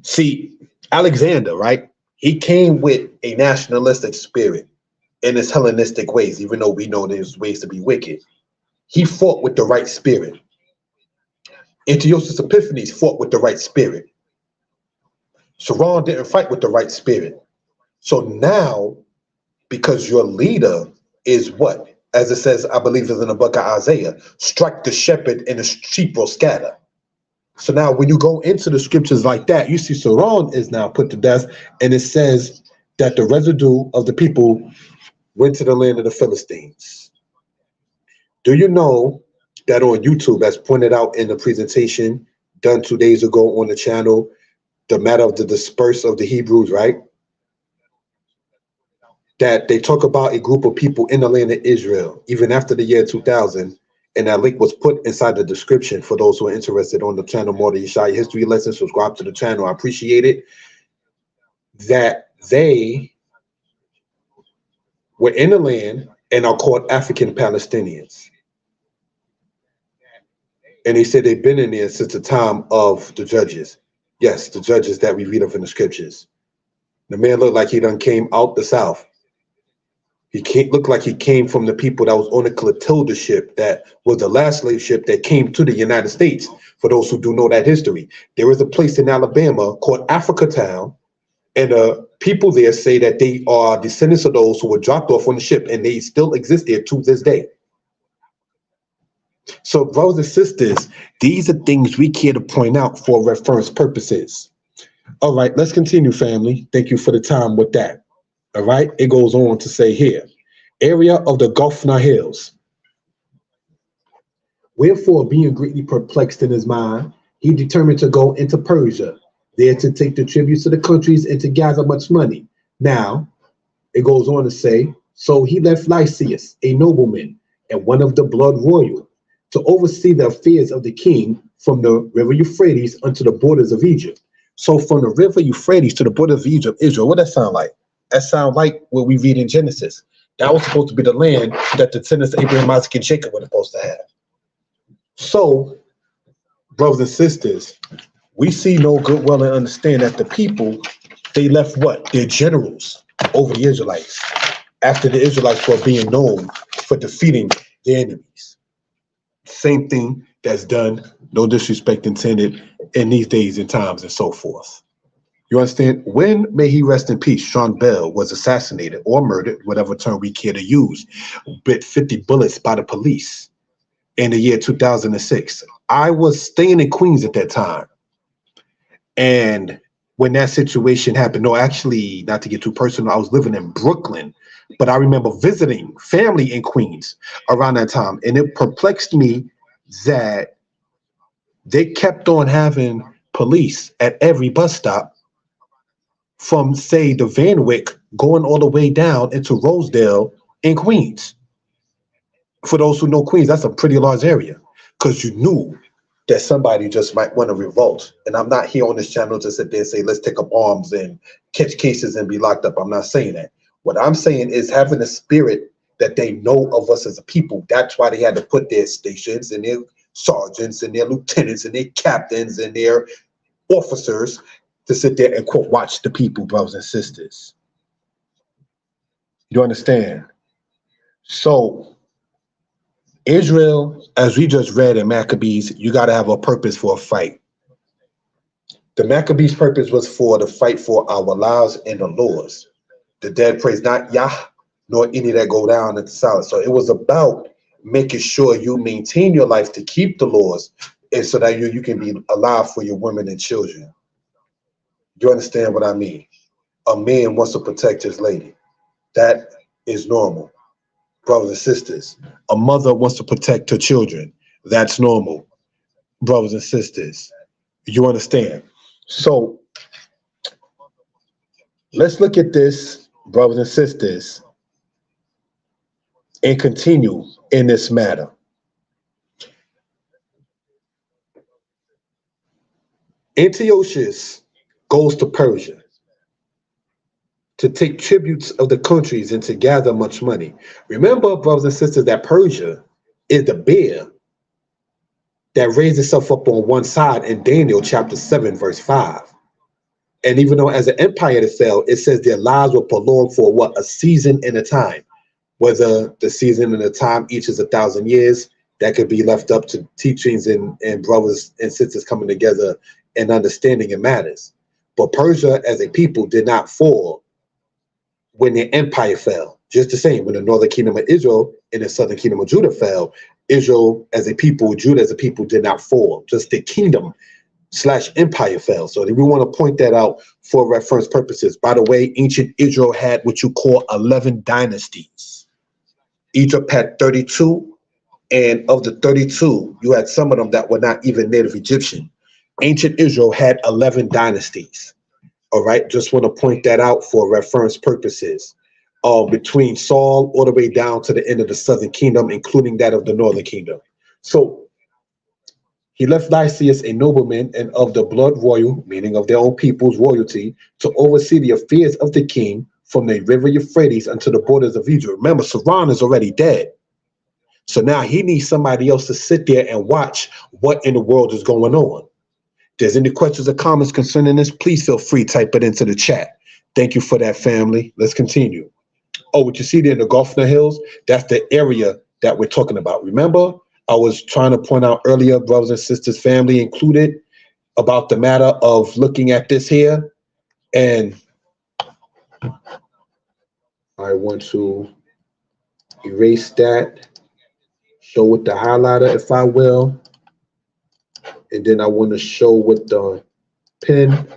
See, Alexander, right? He came with a nationalistic spirit in his Hellenistic ways, even though we know there's ways to be wicked. He fought with the right spirit. Antiochus Epiphanes fought with the right spirit. Sarai didn't fight with the right spirit. So now, because your leader is what? As it says, I believe is in the book of Isaiah, strike the shepherd and the sheep will scatter. So now when you go into the scriptures like that, you see Sarai is now put to death, and it says that the residue of the people went to the land of the Philistines. Do you know that on YouTube, as pointed out in the presentation done 2 days ago on the channel, the matter of the disperse of the Hebrews, right? That they talk about a group of people in the land of Israel, even after the year 2000, and that link was put inside the description for those who are interested on the channel. More than Yeshaya history lessons, subscribe to the channel. I appreciate it. That they were in the land and are called African Palestinians. And he said they've been in there since the time of the judges. Yes, the judges that we read of in the scriptures. The man looked like he done came out the south. He looked like he came from the people that was on the Clotilda ship, that was the last slave ship that came to the United States. For those who do know that history, there is a place in Alabama called Africa Town, and people there say that they are descendants of those who were dropped off on the ship, and they still exist there to this day. So, brothers and sisters, these are things we care to point out for reference purposes. All right, let's continue, family. Thank you for the time with that. All right, it goes on to say here, area of the Gophna Hills. Wherefore, being greatly perplexed in his mind, he determined to go into Persia, there to take the tributes to the countries and to gather much money. Now, it goes on to say, so he left Lysias, a nobleman, and one of the blood royal, to oversee the affairs of the king from the river Euphrates unto the borders of Egypt. So from the river Euphrates to the borders of Egypt, Israel, what that sound like? That sound like what we read in Genesis. That was supposed to be the land that the descendants of Abraham, Isaac, and Jacob were supposed to have. So, brothers and sisters, we see no good, well, and understand that the people, they left what? Their generals over the Israelites, after the Israelites were being known for defeating their enemies. Same thing that's done, no disrespect intended, in these days and times and so forth. You understand? When, may he rest in peace, Sean Bell was assassinated or murdered, whatever term we care to use, bit 50 bullets by the police in the year 2006. I was staying in Queens at that time. And when that situation happened, no, actually, not to get too personal, I was living in Brooklyn, but I remember visiting family in Queens around that time. And it perplexed me that they kept on having police at every bus stop from, say, the Van Wyck going all the way down into Rosedale in Queens. For those who know Queens, that's a pretty large area, because you knew that somebody just might want to revolt. And I'm not here on this channel to sit there and say, let's take up arms and catch cases and be locked up. I'm not saying that. What I'm saying is having a spirit that they know of us as a people. That's why they had to put their stations and their sergeants and their lieutenants and their captains and their officers to sit there and, quote, watch the people, brothers and sisters. You understand? So Israel, as we just read in Maccabees, you got to have a purpose for a fight. The Maccabees' purpose was for the fight for our lives and the laws. The dead praise not Yah, nor any that go down into silence. So it was about making sure you maintain your life to keep the laws, and so that you can be alive for your women and children. You understand what I mean? A man wants to protect his lady. That is normal. Brothers and sisters, a mother wants to protect her children. That's normal. Brothers and sisters, you understand? So let's look at this, brothers and sisters, and continue in this matter. Antiochus goes to Persia to take tributes of the countries and to gather much money. Remember, brothers and sisters, that Persia is the bear that raised itself up on one side in Daniel chapter 7, verse 5. And even though as an empire that fell, it says their lives were prolonged for what? A season and a time. Whether the season and the time each is 1,000 years, that could be left up to teachings and brothers and sisters coming together and understanding it matters. But Persia as a people did not fall when their empire fell. Just the same, when the northern kingdom of Israel and the southern kingdom of Judah fell, Israel as a people, Judah as a people did not fall. Just the kingdom / empire fell. So we want to point that out for reference purposes. By the way, ancient Israel had what you call 11 dynasties. Egypt had 32, and of the 32, you had some of them that were not even native Egyptian. Ancient Israel had 11 dynasties. All right, just want to point that out for reference purposes. Between Saul all the way down to the end of the southern kingdom, including that of the northern kingdom. So he left Lysias, a nobleman and of the blood royal, meaning of their own people's royalty, to oversee the affairs of the king from the river Euphrates unto the borders of Egypt. Remember, Sarai is already dead. So now he needs somebody else to sit there and watch what in the world is going on. If there's any questions or comments concerning this, please feel free to type it into the chat. Thank you for that, family. Let's continue. Oh, what you see there in the Goffner Hills, that's the area that we're talking about. Remember, I was trying to point out earlier, brothers and sisters, family included, about the matter of looking at this here. And I want to erase that, show with the highlighter, if I will. And then I want to show with the pen.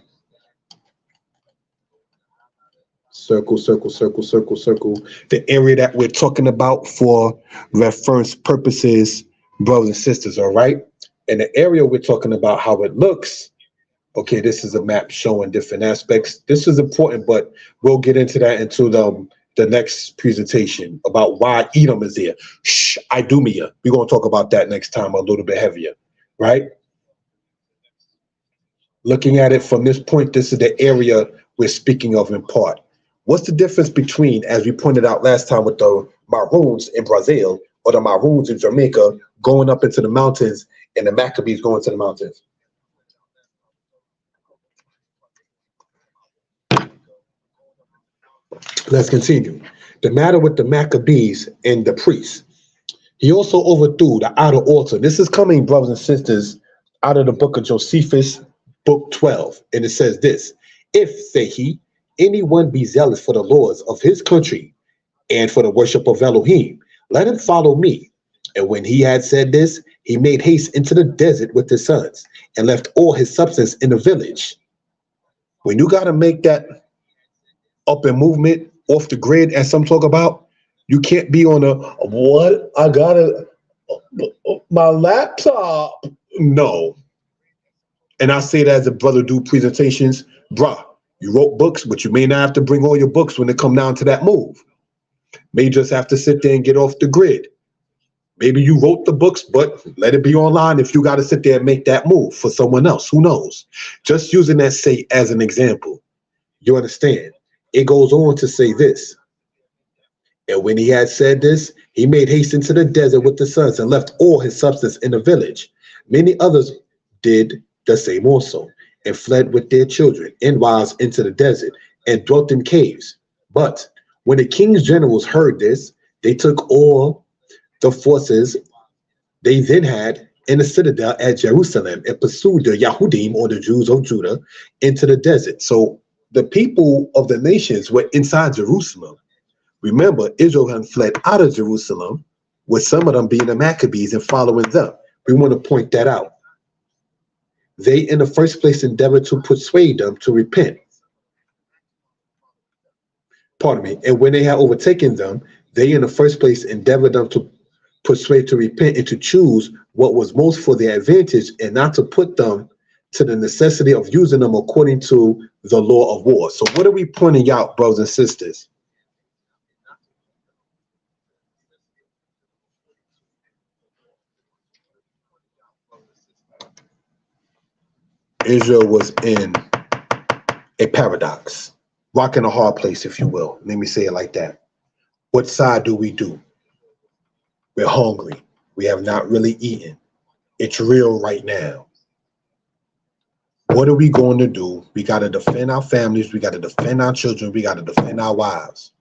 Circle, circle, circle, circle, circle. The area that we're talking about for reference purposes, brothers and sisters, all right? And the area we're talking about, how it looks, okay, this is a map showing different aspects. This is important, but we'll get into that into the next presentation about why Edom is there. Idumea. We're going to talk about that next time a little bit heavier, right? Looking at it from this point, this is the area we're speaking of in part. What's the difference between, as we pointed out last time with the Maroons in Brazil or the Maroons in Jamaica going up into the mountains and the Maccabees going to the mountains? Let's continue. The matter with the Maccabees and the priests. He also overthrew the outer altar. This is coming, brothers and sisters, out of the book of Josephus, book 12. And it says this: if, say he, anyone be zealous for the laws of his country and for the worship of Elohim, let him follow me. And when he had said this, he made haste into the desert with his sons and left all his substance in the village. When you got to make that up and movement off the grid, as some talk about, you can't be on a, what? I got my laptop. No, And I say that as a brother do presentations, bruh, you wrote books, but you may not have to bring all your books when it come down to that move. May just have to sit there and get off the grid. Maybe you wrote the books, but let it be online if you got to sit there and make that move for someone else. Who knows? Just using that say as an example. You understand? It goes on to say this. And when he had said this, he made haste into the desert with the sons and left all his substance in the village. Many others did the same also, and fled with their children and wives into the desert and dwelt in caves. But when the king's generals heard this, they took all the forces they then had in the citadel at Jerusalem and pursued the Yahudim, or the Jews of Judah, into the desert. So the people of the nations were inside Jerusalem. Remember, Israel had fled out of Jerusalem, with some of them being the Maccabees and following them. We want to point that out. They, in the first place, endeavored to persuade them to repent. Pardon me. And when they had overtaken them, they, in the first place, endeavored them to persuade to repent and to choose what was most for their advantage, and not to put them to the necessity of using them according to the law of war. So what are we pointing out, brothers and sisters? Israel was in a paradox, rocking a hard place, if you will. Let me say it like that. What side do? We're hungry. We have not really eaten. It's real right now. What are we going to do? We got to defend our families. We got to defend our children. We got to defend our wives.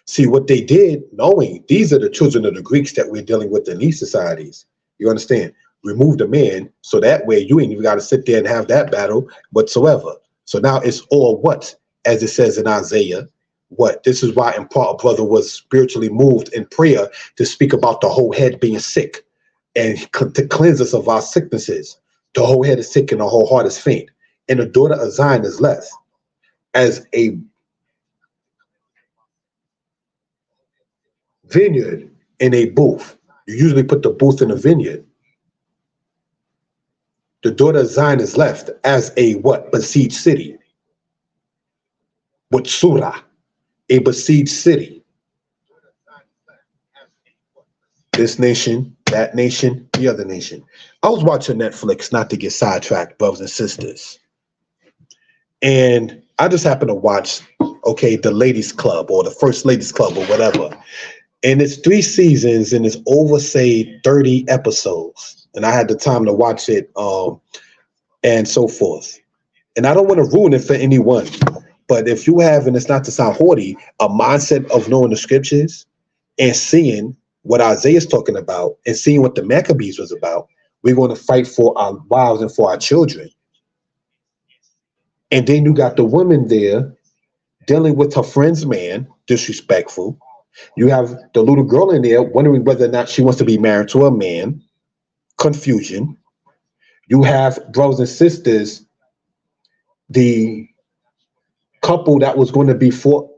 See what they did, knowing these are the children of the Greeks that we're dealing with in these societies. You understand? Remove the man, so that way you ain't even got to sit there and have that battle whatsoever. So now it's all what? As it says in Isaiah, what? This is why in part a brother was spiritually moved in prayer to speak about the whole head being sick and to cleanse us of our sicknesses. The whole head is sick and the whole heart is faint. And the daughter of Zion is left as a vineyard in a booth. You usually put the booth in a vineyard. The daughter of Zion is left as a what? Besieged city. With Surah, a besieged city. This nation, that nation, the other nation. I was watching Netflix, not to get sidetracked, brothers and sisters. And I just happened to watch, okay, the Ladies Club or the First Ladies Club or whatever. And it's 3 seasons and it's over, say, 30 episodes. And I had the time to watch it and so forth. And I don't want to ruin it for anyone. But if you have, and it's not to sound haughty, a mindset of knowing the scriptures and seeing what Isaiah is talking about and seeing what the Maccabees was about, we're going to fight for our wives and for our children. And then you got the woman there dealing with her friend's man, disrespectful. You have the little girl in there wondering whether or not she wants to be married to a man. Confusion. You have, brothers and sisters, the couple that was going to be for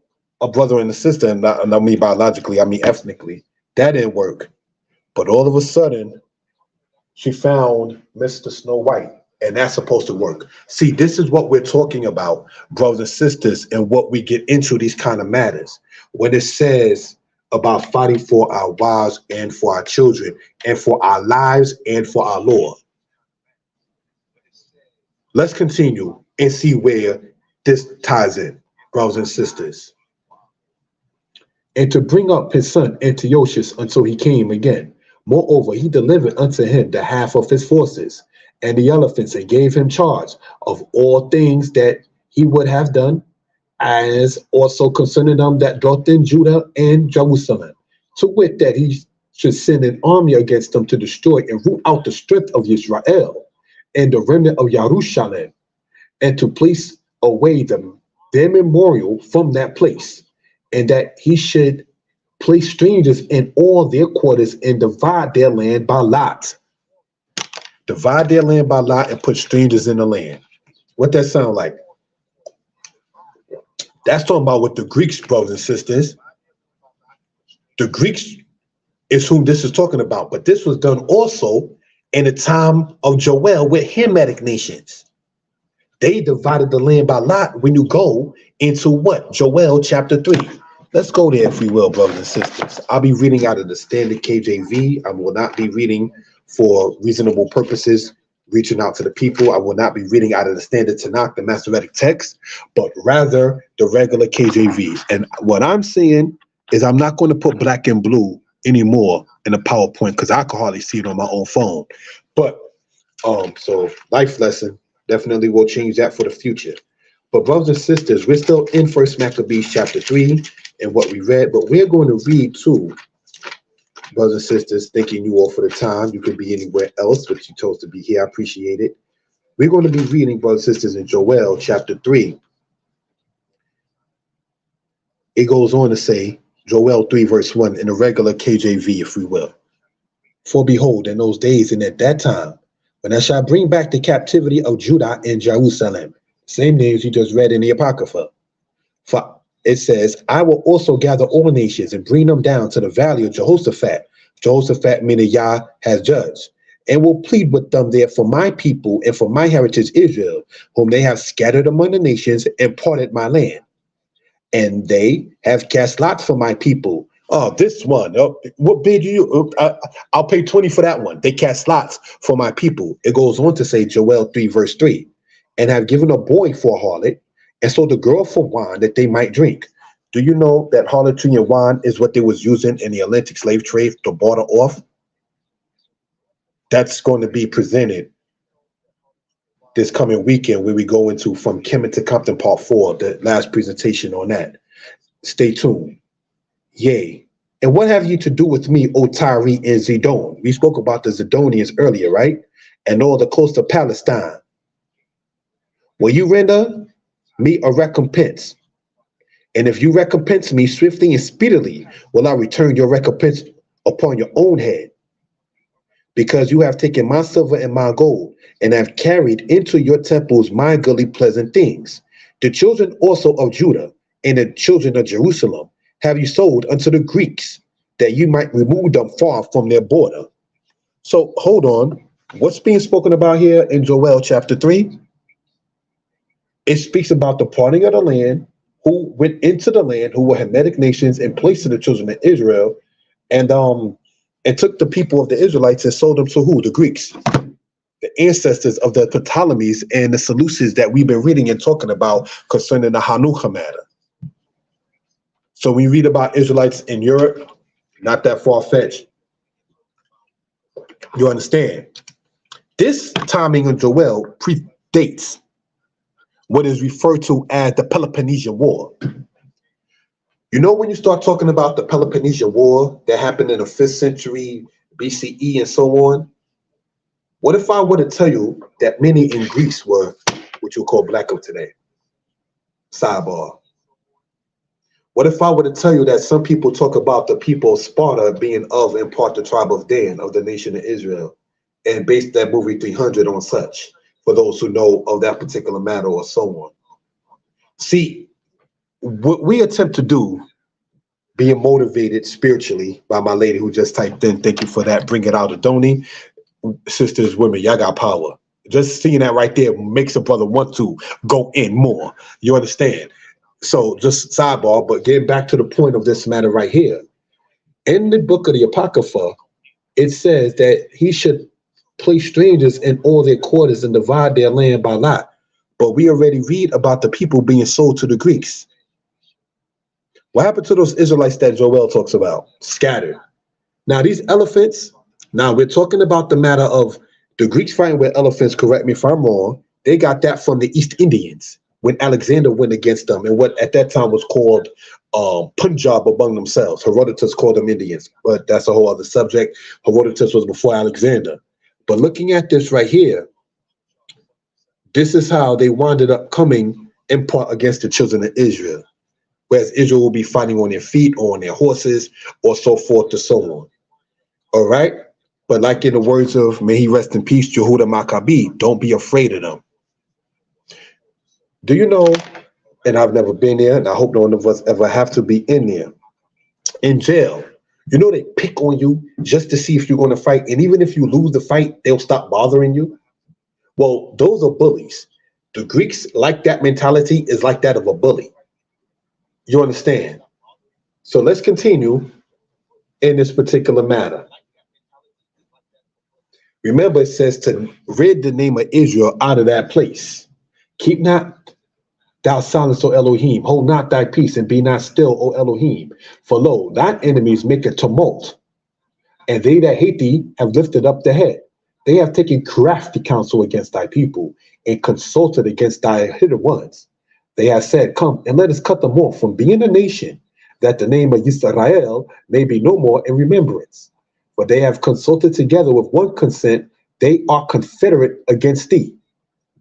a brother and a sister, and I mean biologically, I mean ethnically. That didn't work. But all of a sudden, she found Mr. Snow White, and that's supposed to work. See, this is what we're talking about, brothers and sisters, and what we get into these kind of matters. When it says about fighting for our wives and for our children and for our lives and for our Lord. Let's continue and see where this ties in, brothers and sisters. And to bring up his son Antiochus until he came again. Moreover, he delivered unto him the half of his forces and the elephants, and gave him charge of all things that he would have done, as also concerning them that dwelt in Judah and Jerusalem, to wit, that he should send an army against them to destroy and root out the strength of Israel and the remnant of Jerusalem, and to place away their memorial from that place, and that he should place strangers in all their quarters and divide their land by lot. Divide their land by lot and put strangers in the land. What that sound like? That's talking about what the Greeks, brothers and sisters. The Greeks is whom this is talking about. But this was done also in the time of Joel with Hamitic nations. They divided the land by lot when you go into what? Joel chapter 3. Let's go there, if we will, brothers and sisters. I'll be reading out of the standard KJV. I will not be reading for reasonable purposes, reaching out to the people. I will not be reading out of the standard Tanakh, the Masoretic text, but rather the regular KJV. And what I'm saying is I'm not going to put black and blue anymore in the PowerPoint because I can hardly see it on my own phone. But so life lesson, definitely will change that for the future. But brothers and sisters, we're still in First Maccabees chapter 3 and what we read, but we're going to read too, brothers and sisters, thanking you all for the time. You could be anywhere else, but you chose to be here. I appreciate it. We're going to be reading, brothers and sisters, in Joel chapter 3. It goes on to say, Joel 3 verse 1 in the regular KJV, if we will. For behold, in those days and at that time, when I shall bring back the captivity of Judah and Jerusalem, same names you just read in the Apocrypha. For it says, I will also gather all nations and bring them down to the valley of Jehoshaphat. Jehoshaphat meaning Yah has judged, and will plead with them there for my people and for my heritage Israel, whom they have scattered among the nations and parted my land. And they have cast lots for my people. Oh, this one. Oh, what bid you? I'll pay 20 for that one. They cast lots for my people. It goes on to say, Joel 3 verse 3, and have given a boy for a harlot, and sold the girl for wine that they might drink. Do you know that harlotry and wine is what they was using in the Atlantic slave trade to barter off? That's going to be presented this coming weekend when we go into From Kemet to Compton Part 4, the last presentation on that. Stay tuned. Yea. And what have you to do with me, O Tyre and Zidon? We spoke about the Zidonians earlier, right? And all the coast of Palestine. Will you render me a recompense? And if you recompense me swiftly and speedily, will I return your recompense upon your own head? Because you have taken my silver and my gold, and have carried into your temples my goodly pleasant things. The children also of Judah and the children of Jerusalem have you sold unto the Greeks, that you might remove them far from their border. So hold on. What's being spoken about here in Joel chapter 3? It speaks about the parting of the land, who went into the land, who were Hamitic nations, and placed to the children of Israel, and took the people of the Israelites and sold them to who? The Greeks, the ancestors of the Ptolemies and the Seleucids that we've been reading and talking about concerning the Hanukkah matter. So we read about Israelites in Europe, not that far-fetched. You understand? This timing of Joel predates what is referred to as the Peloponnesian War. You know, when you start talking about the Peloponnesian War that happened in the 5th century BCE and so on, what if I were to tell you that many in Greece were what you call black of today? Sidebar. What if I were to tell you that some people talk about the people of Sparta being of in part the tribe of Dan of the nation of Israel, and based that movie 300 on such, for those who know of that particular matter or so on? See, what we attempt to do, being motivated spiritually by my lady who just typed in, thank you for that, bring it out of Doni. Sisters, women, y'all got power. Just seeing that right there makes a brother want to go in more. You understand? So just sidebar, but getting back to the point of this matter right here. In the book of the Apocrypha, it says that he should place strangers in all their quarters and divide their land by lot. But we already read about the people being sold to the Greeks. What happened to those Israelites that Joel talks about? Scattered. Now these elephants, now we're talking about the matter of the Greeks fighting with elephants, correct me if I'm wrong. They got that from the East Indians when Alexander went against them and what at that time was called Punjab among themselves. Herodotus called them Indians, but that's a whole other subject. Herodotus was before Alexander. But looking at this right here, this is how they wound up coming in part against the children of Israel. Whereas Israel will be fighting on their feet or on their horses or so forth and so on. All right? But like in the words of, may he rest in peace, Judean Maccabees, don't be afraid of them. Do you know, and I've never been there, and I hope none of us ever have to be in there, in jail, you know they pick on you just to see if you're going to fight, and even if you lose the fight, they'll stop bothering you? Well, those are bullies. The Greeks like that mentality is like that of a bully. You understand? So let's continue in this particular matter. Remember, it says to rid the name of Israel out of that place. Keep not thou silence, O Elohim. Hold not thy peace and be not still, O Elohim. For lo, thine enemies make a tumult, and they that hate thee have lifted up the head. They have taken crafty counsel against thy people and consulted against thy hidden ones. They have said, come and let us cut them off from being a nation, that the name of Israel may be no more in remembrance. For they have consulted together with one consent, they are confederate against thee.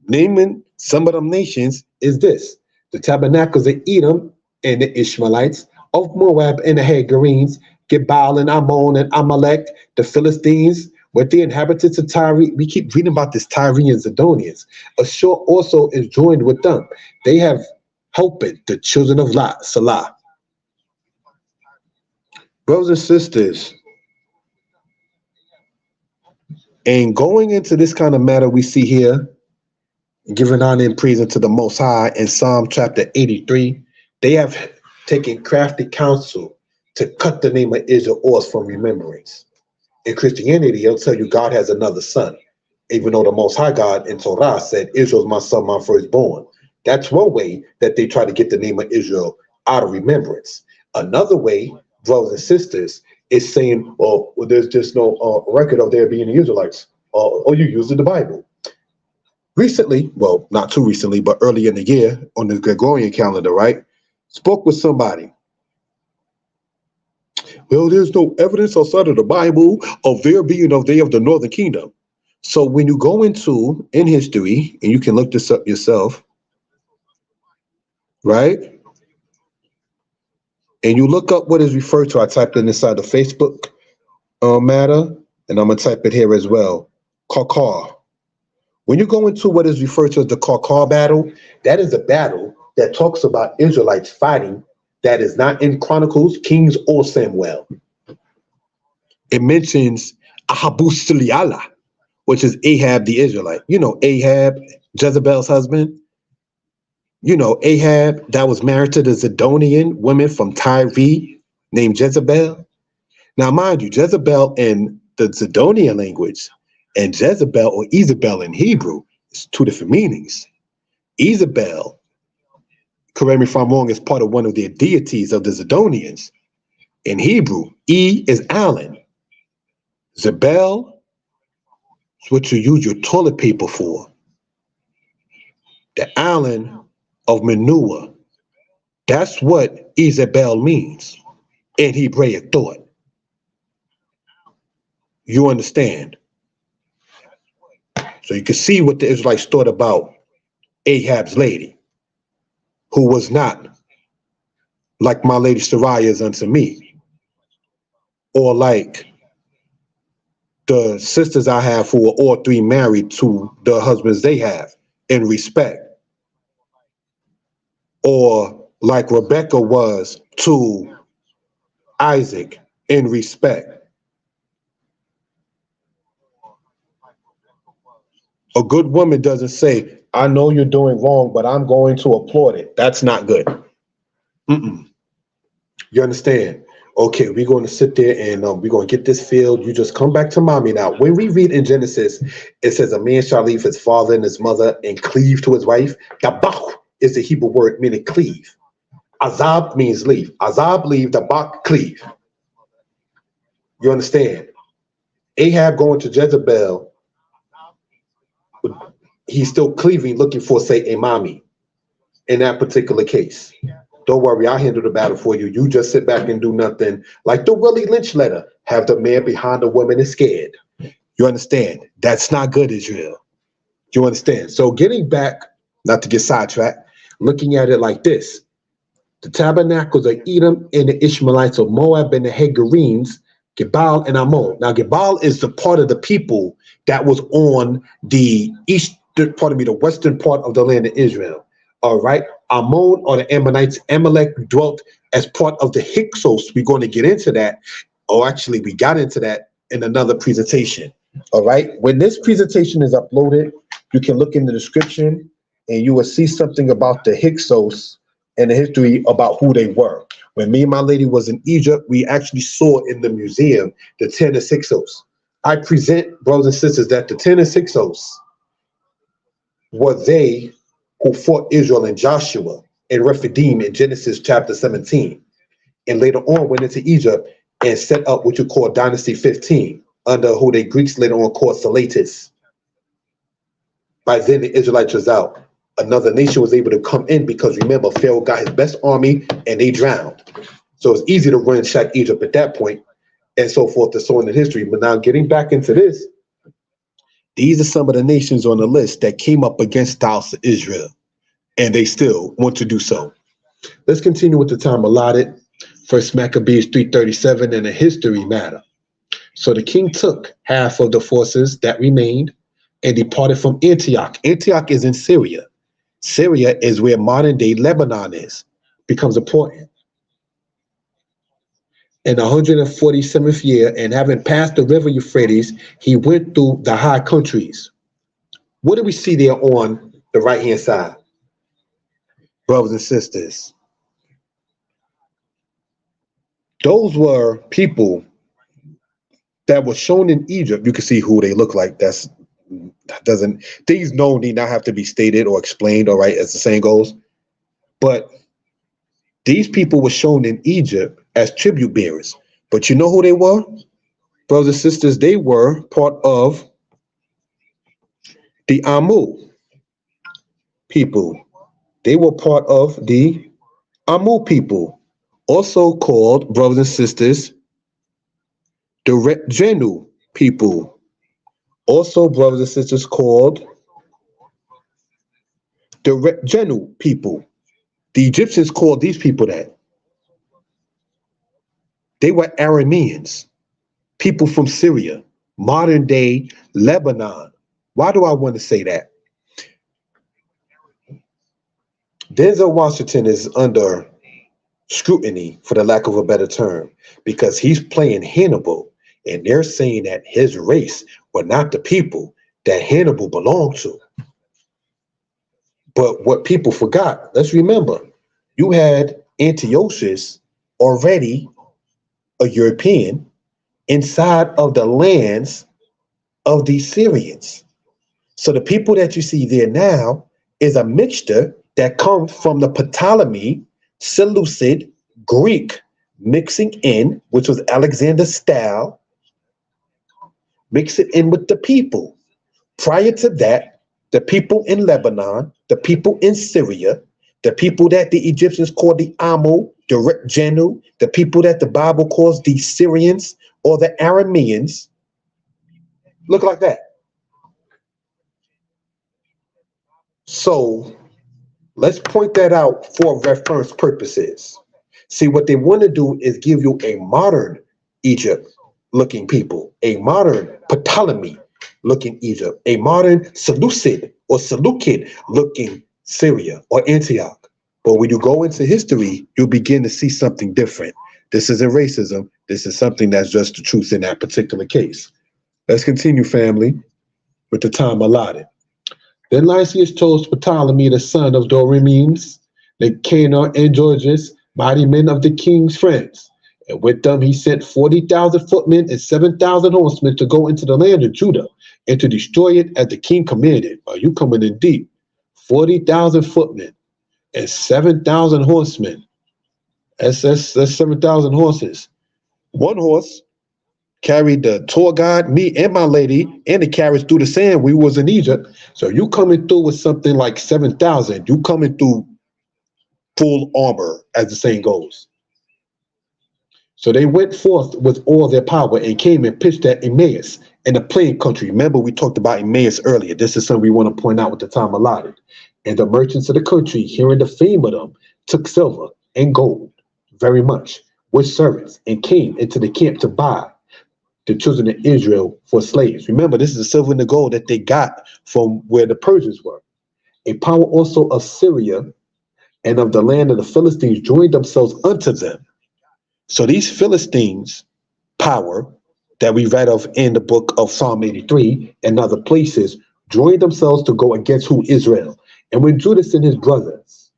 Naming some of them nations is this: the tabernacles of Edom and the Ishmaelites, of Moab and the Hagarenes, Gebal and Ammon and Amalek, the Philistines, with the inhabitants of Tyre. We keep reading about this Tyre and Zidonians. Ashur also is joined with them. They have helped the children of Salah. Brothers and sisters, and going into this kind of matter we see here, giving honor and praise unto the Most High in Psalm chapter 83, they have taken crafty counsel to cut the name of Israel off from remembrance. In Christianity, they'll tell you God has another son, even though the Most High God in Torah said, Israel's my son, my firstborn. That's one way that they try to get the name of Israel out of remembrance. Another way, brothers and sisters, is saying, well, there's just no record of there being the Israelites, or you used the Bible. Recently, well, not too recently, but early in the year on the Gregorian calendar, right? Spoke with somebody. Well, there's no evidence outside of the Bible of there being of they of the northern kingdom. So when you go into in history, and you can look this up yourself, right? And you look up what is referred to. I typed in inside the Facebook matter, and I'm gonna type it here as well. Karkar. When you go into what is referred to as the Karkar battle, that is a battle that talks about Israelites fighting that is not in Chronicles, Kings, or Samuel. It mentions Ahabusiliala, which is Ahab the Israelite. You know, Ahab, Jezebel's husband. You know, Ahab that was married to the Zidonian woman from Tyre named Jezebel. Now, mind you, Jezebel in the Zidonian language and Jezebel or Isabel in Hebrew is two different meanings. Isabel, correct me if I'm wrong, is part of one of the deities of the Zidonians. In Hebrew, E is Allen. Zebel is what you use your toilet paper for. The Allen of manure. That's what Isabel means in Hebraic thought. You understand? So you can see what the Israelites thought about Ahab's lady, who was not like my lady Sarai is unto me, or like the sisters I have who are all three married to the husbands they have in respect, or like Rebecca was to Isaac in respect. A good woman doesn't say, I know you're doing wrong, but I'm going to applaud it. That's not good. You understand? Okay, we're going to sit there and we're going to get this filled. You just come back to mommy now. When we read in Genesis, it says a man shall leave his father and his mother and cleave to his wife. Dabach is the Hebrew word meaning cleave. Azab means leave. Azab, leave. Dabach, cleave. You understand? Ahab going to Jezebel, he's still cleaving, looking for, say, a mommy in that particular case. Don't worry, I'll handle the battle for you. You just sit back and do nothing. Like the Willie Lynch letter, have the man behind the woman is scared. You understand? That's not good, Israel. You understand? So getting back, not to get sidetracked, looking at it like this. The tabernacles of Edom and the Ishmaelites of Moab and the Hagarenes, Gebal and Ammon. Now, Gebal is the part of the people that was on the the western part of the land of Israel. All right. Ammon or the Ammonites, Amalek dwelt as part of the Hyksos. We're going to get into that. Or actually, we got into that in another presentation. All right. When this presentation is uploaded, you can look in the description and you will see something about the Hyksos and the history about who they were. When me and my lady was in Egypt, we actually saw in the museum the 10 of Hyksos. I present, brothers and sisters, that the 10 of Hyksos were they who fought Israel and Joshua and Rephidim in Genesis chapter 17, and later on went into Egypt and set up what you call Dynasty 15, under who the Greeks later on called Seleucids. By then the Israelites was out. Another nation was able to come in because remember, Pharaoh got his best army and they drowned. So it's easy to run shack Egypt at that point, and so forth and so on in history. But now getting back into this, these are some of the nations on the list that came up against the house of Israel, and they still want to do so. Let's continue with the time allotted. First Maccabees 3:37 in a history matter. So the king took half of the forces that remained and departed from Antioch. Antioch is in Syria. Syria is where modern day Lebanon is, becomes important. In the 147th year, and having passed the river Euphrates, he went through the high countries. What do we see there on the right-hand side? Brothers and sisters, those were people that were shown in Egypt. You can see who they look like. Things known need not have to be stated or explained, all right, as the saying goes. But these people were shown in Egypt as tribute bearers. But you know who they were? Brothers and sisters, they were part of the Amu people. They were part of the Amu people, also called, brothers and sisters, the Retjenu people. Also, brothers and sisters, called the Retjenu people. The Egyptians called these people that. They were Arameans, people from Syria, modern day Lebanon. Why do I want to say that? Denzel Washington is under scrutiny, for the lack of a better term, because he's playing Hannibal, and they're saying that his race were not the people that Hannibal belonged to. But what people forgot, let's remember, you had Antiochus already a European inside of the lands of the Syrians. So the people that you see there now is a mixture that comes from the Ptolemy, Seleucid, Greek, mixing in, which was Alexander's style, mix it in with the people. Prior to that, the people in Lebanon, the people in Syria, the people that the Egyptians called the Amu, the Retjenu, the people that the Bible calls the Syrians or the Arameans, look like that. So let's point that out for reference purposes. See, what they want to do is give you a modern Egypt looking people, a modern Ptolemy looking Egypt, a modern Seleucid or Seleucid looking Syria or Antioch. But when you go into history, you'll begin to see something different. This isn't racism. This is something that's just the truth in that particular case. Let's continue, family, with the time allotted. Then Lysias chose Ptolemy, the son of Doremes, Nicanor, and Georgius, mighty men of the king's friends. And with them he sent 40,000 footmen and 7,000 horsemen to go into the land of Judah and to destroy it as the king commanded. Are you coming in deep? 40,000 footmen and 7,000 horsemen. That's 7,000 horses. One horse carried the tour guide, me and my lady, and the carriage through the sand. We was in Egypt. So you coming through with something like 7,000. You coming through full armor, as the saying goes. So they went forth with all their power and came and pitched at Emmaus in the plain country. Remember, we talked about Emmaus earlier. This is something we want to point out with the time allotted. And the merchants of the country, hearing the fame of them, took silver and gold very much with servants and came into the camp to buy the children of Israel for slaves. Remember, this is the silver and the gold that they got from where the Persians were. A power also of Syria and of the land of the Philistines joined themselves unto them. So these Philistines' power that we read of in the book of Psalm 83 and other places joined themselves to go against who? Israel. And when Judas and his brothers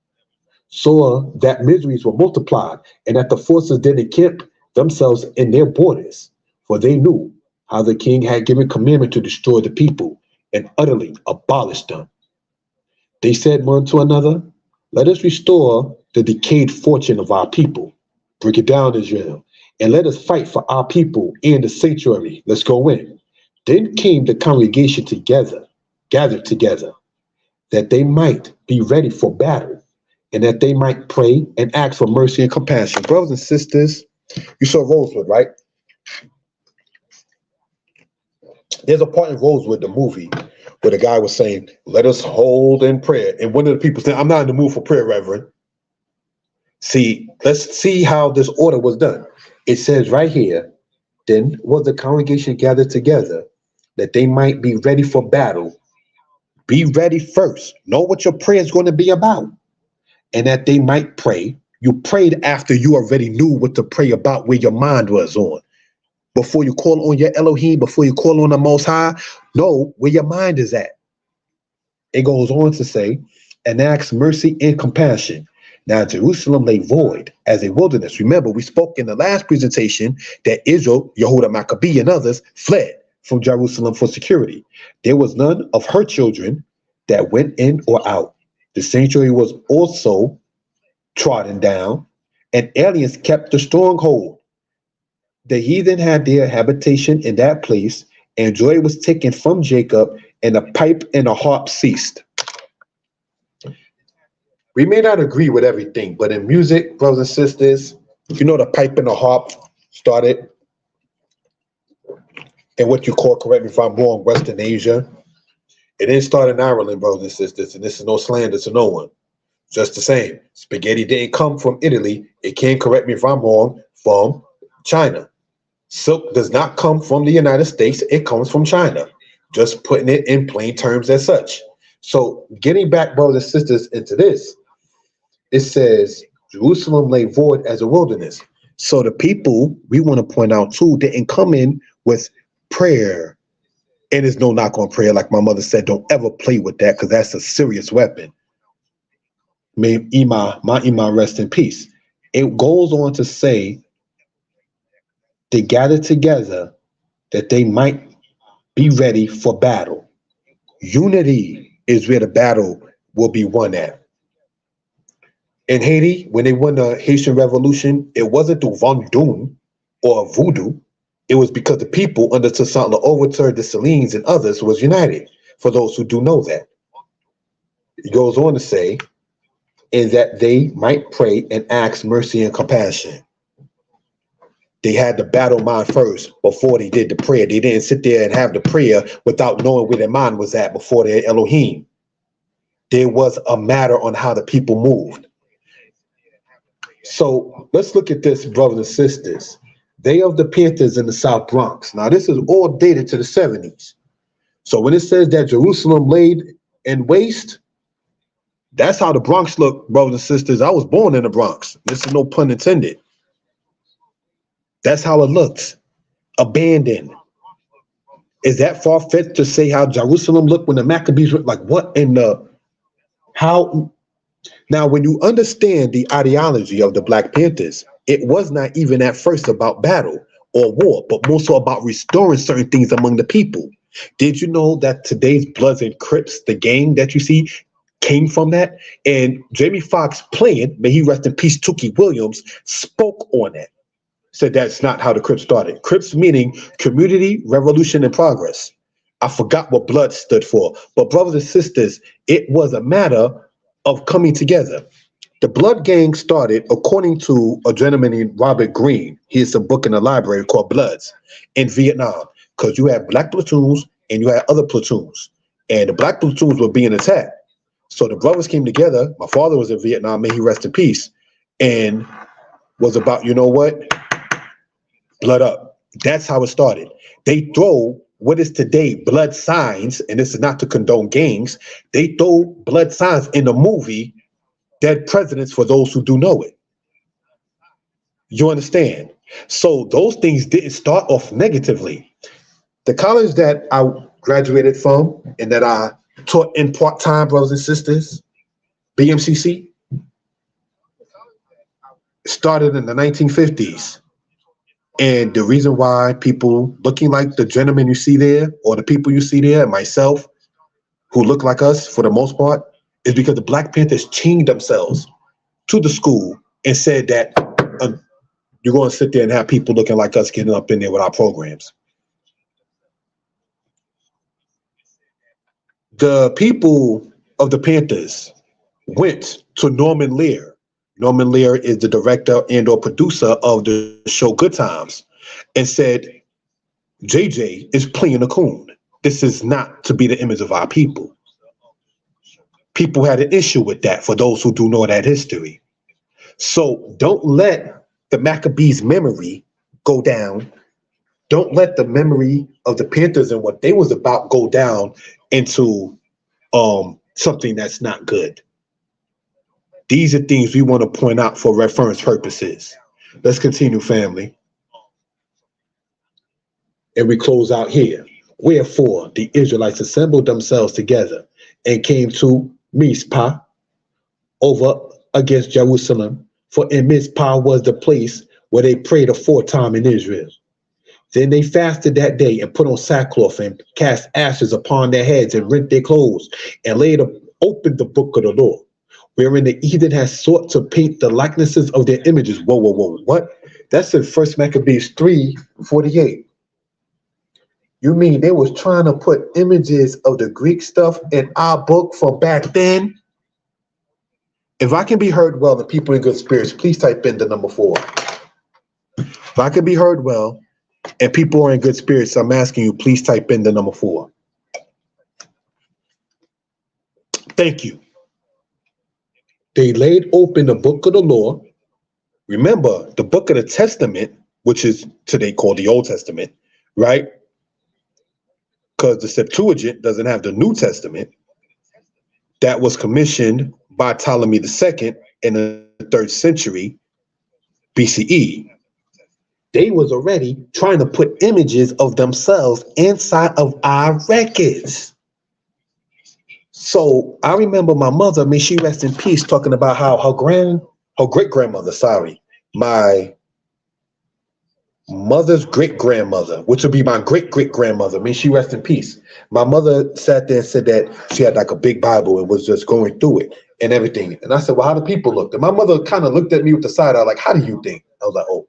saw that miseries were multiplied and that the forces did encamp themselves in their borders, for they knew how the king had given commandment to destroy the people and utterly abolish them, they said one to another, let us restore the decayed fortune of our people. Break it down, Israel, and let us fight for our people and the sanctuary. Let's go in. Then came the congregation gathered together, that they might be ready for battle, and that they might pray and ask for mercy and compassion. Brothers and sisters, you saw Rosewood, right? There's a part in Rosewood, the movie, where the guy was saying, let us hold in prayer. And one of the people said, I'm not in the mood for prayer, Reverend. See, let's see how this order was done. It says right here, then was the congregation gathered together, that they might be ready for battle. Be ready first. Know what your prayer is going to be about. And that they might pray. You prayed after you already knew what to pray about, where your mind was on. Before you call on your Elohim, before you call on the Most High, know where your mind is at. It goes on to say, and ask mercy and compassion. Now Jerusalem lay void as a wilderness. Remember, we spoke in the last presentation that Israel, Yehuda Maccabee, and others fled from Jerusalem for security. There was none of her children that went in or out. The sanctuary was also trodden down, and aliens kept the stronghold. The heathen had their habitation in that place, and joy was taken from Jacob, and the pipe and the harp ceased. We may not agree with everything, but in music, brothers and sisters, you know, the pipe and the harp started in what you call, correct me if I'm wrong, Western Asia. It didn't start in Ireland, brothers and sisters, and this is no slander to no one. Just the same. Spaghetti didn't come from Italy. It came, correct me if I'm wrong, from China. Silk does not come from the United States. It comes from China. Just putting it in plain terms as such. So getting back, brothers and sisters, into this, it says, Jerusalem lay void as a wilderness. So the people, we want to point out too, didn't come in with prayer. And there's no knock on prayer. Like my mother said, don't ever play with that because that's a serious weapon. May my Imam rest in peace. It goes on to say, they gathered together that they might be ready for battle. Unity is where the battle will be won at. In Haiti, when they won the Haitian Revolution, it wasn't through Vendôme or voodoo. It was because the people under Toussaint Louverture, Dessalines, and others was united, for those who do know that. It goes on to say, and that they might pray and ask mercy and compassion. They had the battle mind first before they did the prayer. They didn't sit there and have the prayer without knowing where their mind was at before their Elohim. There was a matter on how the people moved. So let's look at this, brothers and sisters. Day of the Panthers in the South Bronx. Now, this is all dated to the 70s. So when it says that Jerusalem laid in waste, that's how the Bronx looked, brothers and sisters. I was born in the Bronx. This is no pun intended. That's how it looks. Abandoned. Is that far-fetched to say how Jerusalem looked when the Maccabees were like, what in the, how? Now, when you understand the ideology of the Black Panthers, it was not even at first about battle or war, but more so about restoring certain things among the people. Did you know that today's Bloods and Crips, the gang that you see, came from that? And Jamie Foxx playing, may he rest in peace, Tookie Williams, spoke on that. Said that's not how the Crips started. Crips meaning community, revolution, and progress. I forgot what Blood stood for. But brothers and sisters, it was a matter of coming together. The Blood Gang started, according to a gentleman named Robert Greene. He has a book in the library called Bloods in Vietnam, because you had black platoons and you had other platoons. And the black platoons were being attacked. So the brothers came together. My father was in Vietnam, may he rest in peace, and was about, you know what? Blood up. That's how it started. They throw what is today blood signs, and this is not to condone gangs. They throw blood signs in the movie Dead Presidents, for those who do know it. You understand? So those things didn't start off negatively. The college that I graduated from and that I taught in part-time, brothers and sisters. BMCC started in the 1950s. And the reason why people looking like the gentleman you see there, or the people you see there, and myself, who look like us for the most part, is because the Black Panthers chained themselves to the school and said that you're going to sit there and have people looking like us getting up in there with our programs. The people of the Panthers went to Norman Lear. Norman Lear is the director and or producer of the show Good Times, and said, JJ is playing a coon. This is not to be the image of our people. People had an issue with that, for those who do know that history. So don't let the Maccabees' memory go down. Don't let the memory of the Panthers and what they was about go down into something that's not good. These are things we want to point out for reference purposes. Let's continue, family. And we close out here. Wherefore the Israelites assembled themselves together and came to Mizpah over against Jerusalem, for in Mizpah was the place where they prayed aforetime in Israel. Then they fasted that day and put on sackcloth and cast ashes upon their heads and rent their clothes and opened the book of the law, wherein the heathen has sought to paint the likenesses of their images. Whoa, whoa, whoa, what? That's in First Maccabees 3:48. You mean they was trying to put images of the Greek stuff in our book from back then? If I can be heard well, the people in good spirits, please type in the number 4. If I can be heard well and people are in good spirits, I'm asking you, please type in the number 4. Thank you. They laid open the book of the law. Remember, the book of the Testament, which is today called the Old Testament, right? Because the Septuagint doesn't have the New Testament. That was commissioned by Ptolemy II in the 3rd century BCE. They was already trying to put images of themselves inside of our records. So I remember my mother, may she rest in peace, talking about how her great-grandmother, my mother's great-grandmother, which would be my great-great-grandmother, may she rest in peace. My mother sat there and said that she had like a big Bible and was just going through it and everything. And I said, well, how do people look? And my mother kind of looked at me with the side eye, like, how do you think? I was like, oh,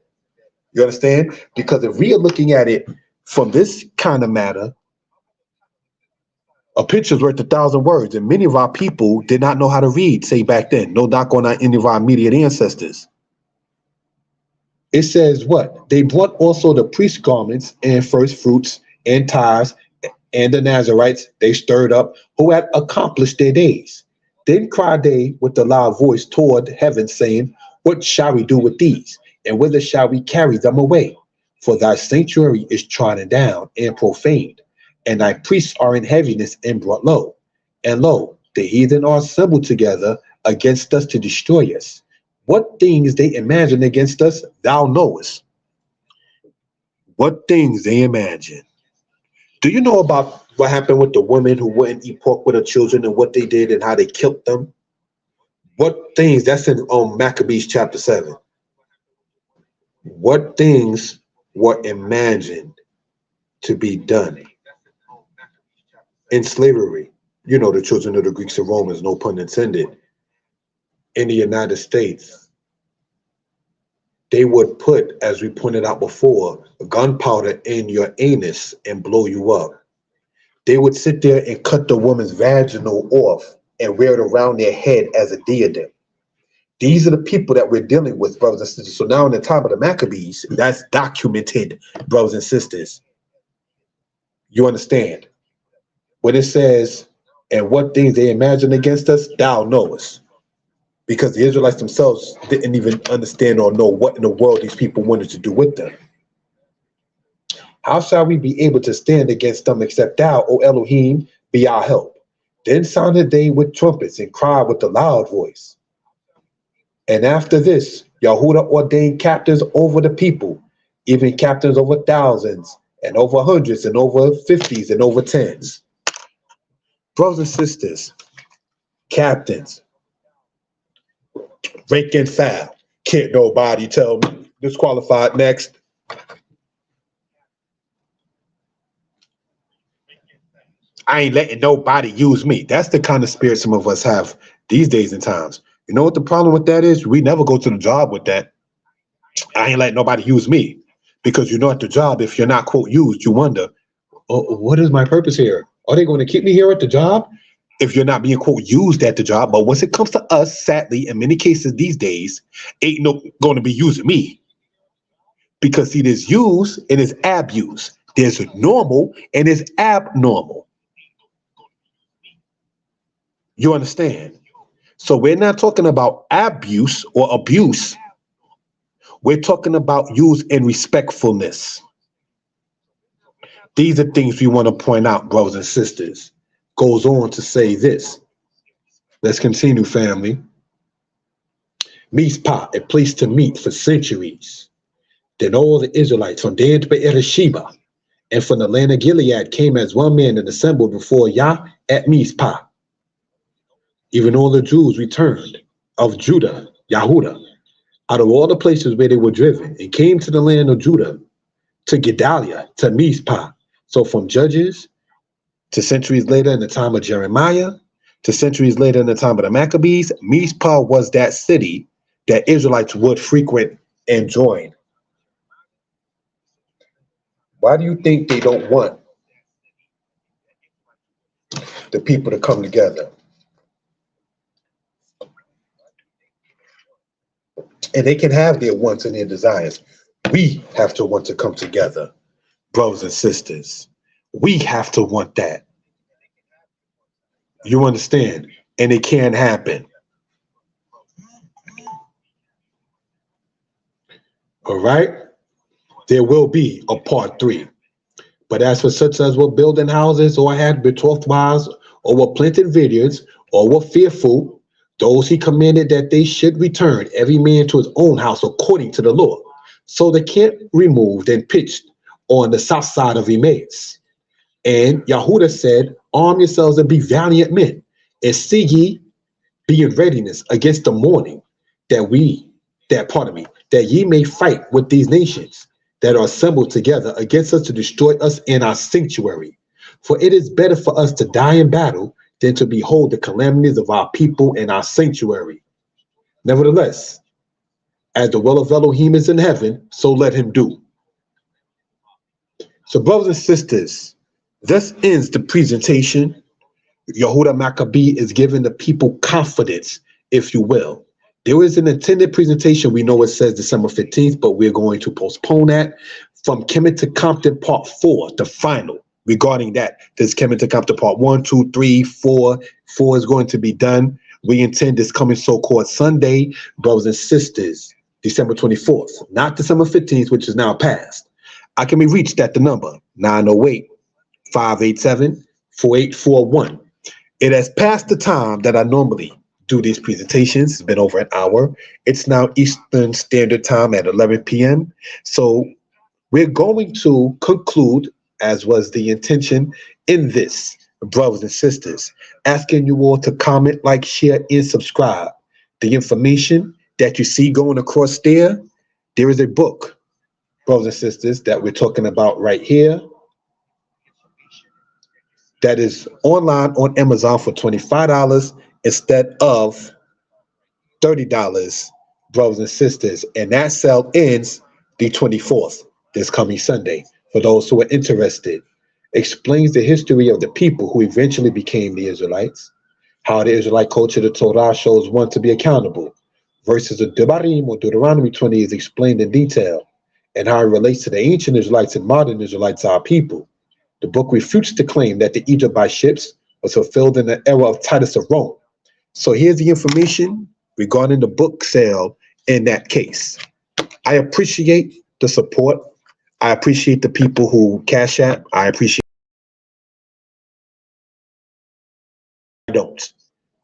you understand? Because if we are looking at it from this kind of matter, a picture's worth 1,000 words. And many of our people did not know how to read, say back then. No knock on any of our immediate ancestors. It says what? They brought also the priest garments and first fruits and tithes, and the Nazarites they stirred up, who had accomplished their days. Then cried they with a loud voice toward heaven, saying, what shall we do with these? And whither shall we carry them away? For thy sanctuary is trodden down and profaned, and thy priests are in heaviness and brought low. And lo, the heathen are assembled together against us to destroy us. What things they imagine against us, thou knowest. What things they imagine. Do you know about what happened with the woman who wouldn't eat pork with her children and what they did and how they killed them? What things, that's in Maccabees chapter 7. What things were imagined to be done in slavery? You know, the children of the Greeks and Romans, no pun intended, in the United States. They would put, as we pointed out before, gunpowder in your anus and blow you up. They would sit there and cut the woman's vaginal off and wear it around their head as a diadem. These are the people that we're dealing with, brothers and sisters. So now in the time of the Maccabees, that's documented, brothers and sisters. You understand? When it says, and what things they imagine against us, thou knowest. Because the Israelites themselves didn't even understand or know what in the world these people wanted to do with them. How shall we be able to stand against them except thou, O Elohim, be our help? Then sounded they with trumpets and cried with a loud voice. And after this, Yahudah ordained captains over the people, even captains over thousands and over hundreds and over 50s and over 10s. Brothers and sisters, captains, rank and file. Can't nobody tell me. Disqualified. Next. I ain't letting nobody use me. That's the kind of spirit some of us have these days and times. You know what the problem with that is? We never go to the job with that. I ain't letting nobody use me. Because you know at the job, if you're not, quote, used, you wonder, oh, what is my purpose here? Are they going to keep me here at the job? If you're not being, quote, used at the job. But once it comes to us, sadly, in many cases these days, ain't no going to be using me. Because see, there's use and there's abuse. There's normal and there's abnormal. You understand? So we're not talking about abuse or abuse. We're talking about use and respectfulness. These are things we want to point out, brothers and sisters. Goes on to say this. Let's continue, family. Mizpah, a place to meet for centuries. Then all the Israelites from Dan to Beersheba and from the land of Gilead came as one man and assembled before Yah at Mizpah. Even all the Jews returned of Judah, Yahudah, out of all the places where they were driven, and came to the land of Judah, to Gedaliah, to Mizpah. So from Judges to centuries later in the time of Jeremiah, to centuries later in the time of the Maccabees, Mizpah was that city that Israelites would frequent and join. Why do you think they don't want the people to come together? And they can have their wants and their desires. We have to want to come together, brothers and sisters. We have to want that. You understand? And it can happen. All right? There will be a part 3. But as for such as were building houses, or had betrothed wives, or were planted vineyards, or were fearful, those he commanded that they should return, every man to his own house according to the law. So the camp removed and pitched on the south side of Emmaus. And Yahudah said, arm yourselves and be valiant men, and see ye be in readiness against the morning, that ye may fight with these nations that are assembled together against us to destroy us in our sanctuary. For it is better for us to die in battle than to behold the calamities of our people in our sanctuary. Nevertheless, as the will of Elohim is in heaven, so let him do. So, brothers and sisters, this ends the presentation. Yehuda Maccabee is giving the people confidence, if you will. There is an intended presentation. We know it says December 15th, but we're going to postpone that. From Kemet to Compton Part 4, the final. Regarding that, there's Kemet to Compton Part 1, 2, 3, 4. 4 is going to be done. We intend this coming so-called Sunday, brothers and sisters, December 24th, not December 15th, which is now past. I can be reached at the number 908-587-4841. It has passed the time that I normally do these presentations. It's been over an hour. It's now Eastern Standard Time at 11 p.m. So we're going to conclude, as was the intention in this, brothers and sisters, asking you all to comment, like, share, and subscribe. The information that you see going across there is a book, brothers and sisters, that we're talking about right here, that is online on Amazon for $25 instead of $30, brothers and sisters. And that sale ends the 24th, this coming Sunday. For those who are interested, explains the history of the people who eventually became the Israelites, how the Israelite culture, the Torah, shows one to be accountable, versus the Devarim or Deuteronomy 20 is explained in detail, and how it relates to the ancient Israelites and modern Israelites, our people. The book refutes the claim that the Egypt by ships was fulfilled in the era of Titus of Rome. So here's the information regarding the book sale in that case. I appreciate the support. I appreciate the people who cash app. I appreciate. I don't.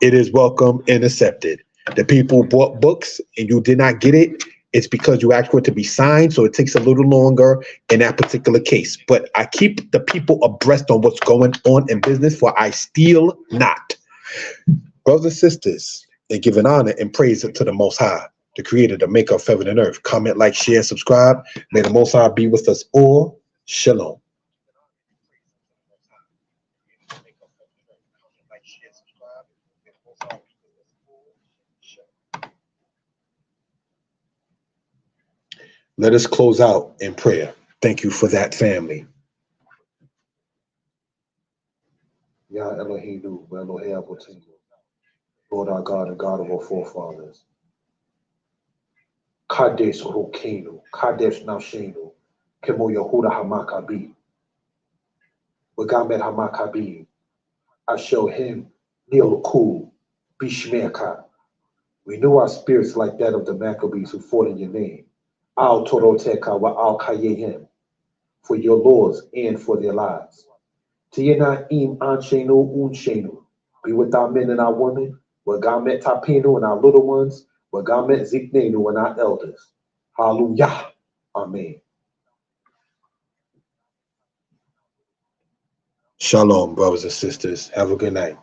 It is welcome and accepted. The people who bought books and you did not get it it's because you asked for it to be signed, so it takes a little longer in that particular case. But I keep the people abreast on what's going on in business, for I steal not. Brothers and sisters, they're giving honor and praise to the Most High, the Creator, the Maker of heaven and earth. Comment, like, share, subscribe. May the Most High be with us all. Shalom. Let us close out in prayer. Thank you for that, family. Yah Eloheinu, Elohe Avotenu, Lord our God and God of our forefathers. Kadesh Rokenu, Kadesh Nashenu, Kemo Yehuda Hamakabi, Wagamet Hamakabi, Ashohim, Niluku, Bishmerka. Renew our spirits like that of the Maccabees who fought in your name. Al Toroteka wa Al Kayehim, for your laws and for their lives. Tiena im Anshenu Unshenu, be with our men and our women, Wagamet Tapenu and our little ones, Wagamet Ziknenu and our elders. Hallelujah. Amen. Shalom, brothers and sisters. Have a good night.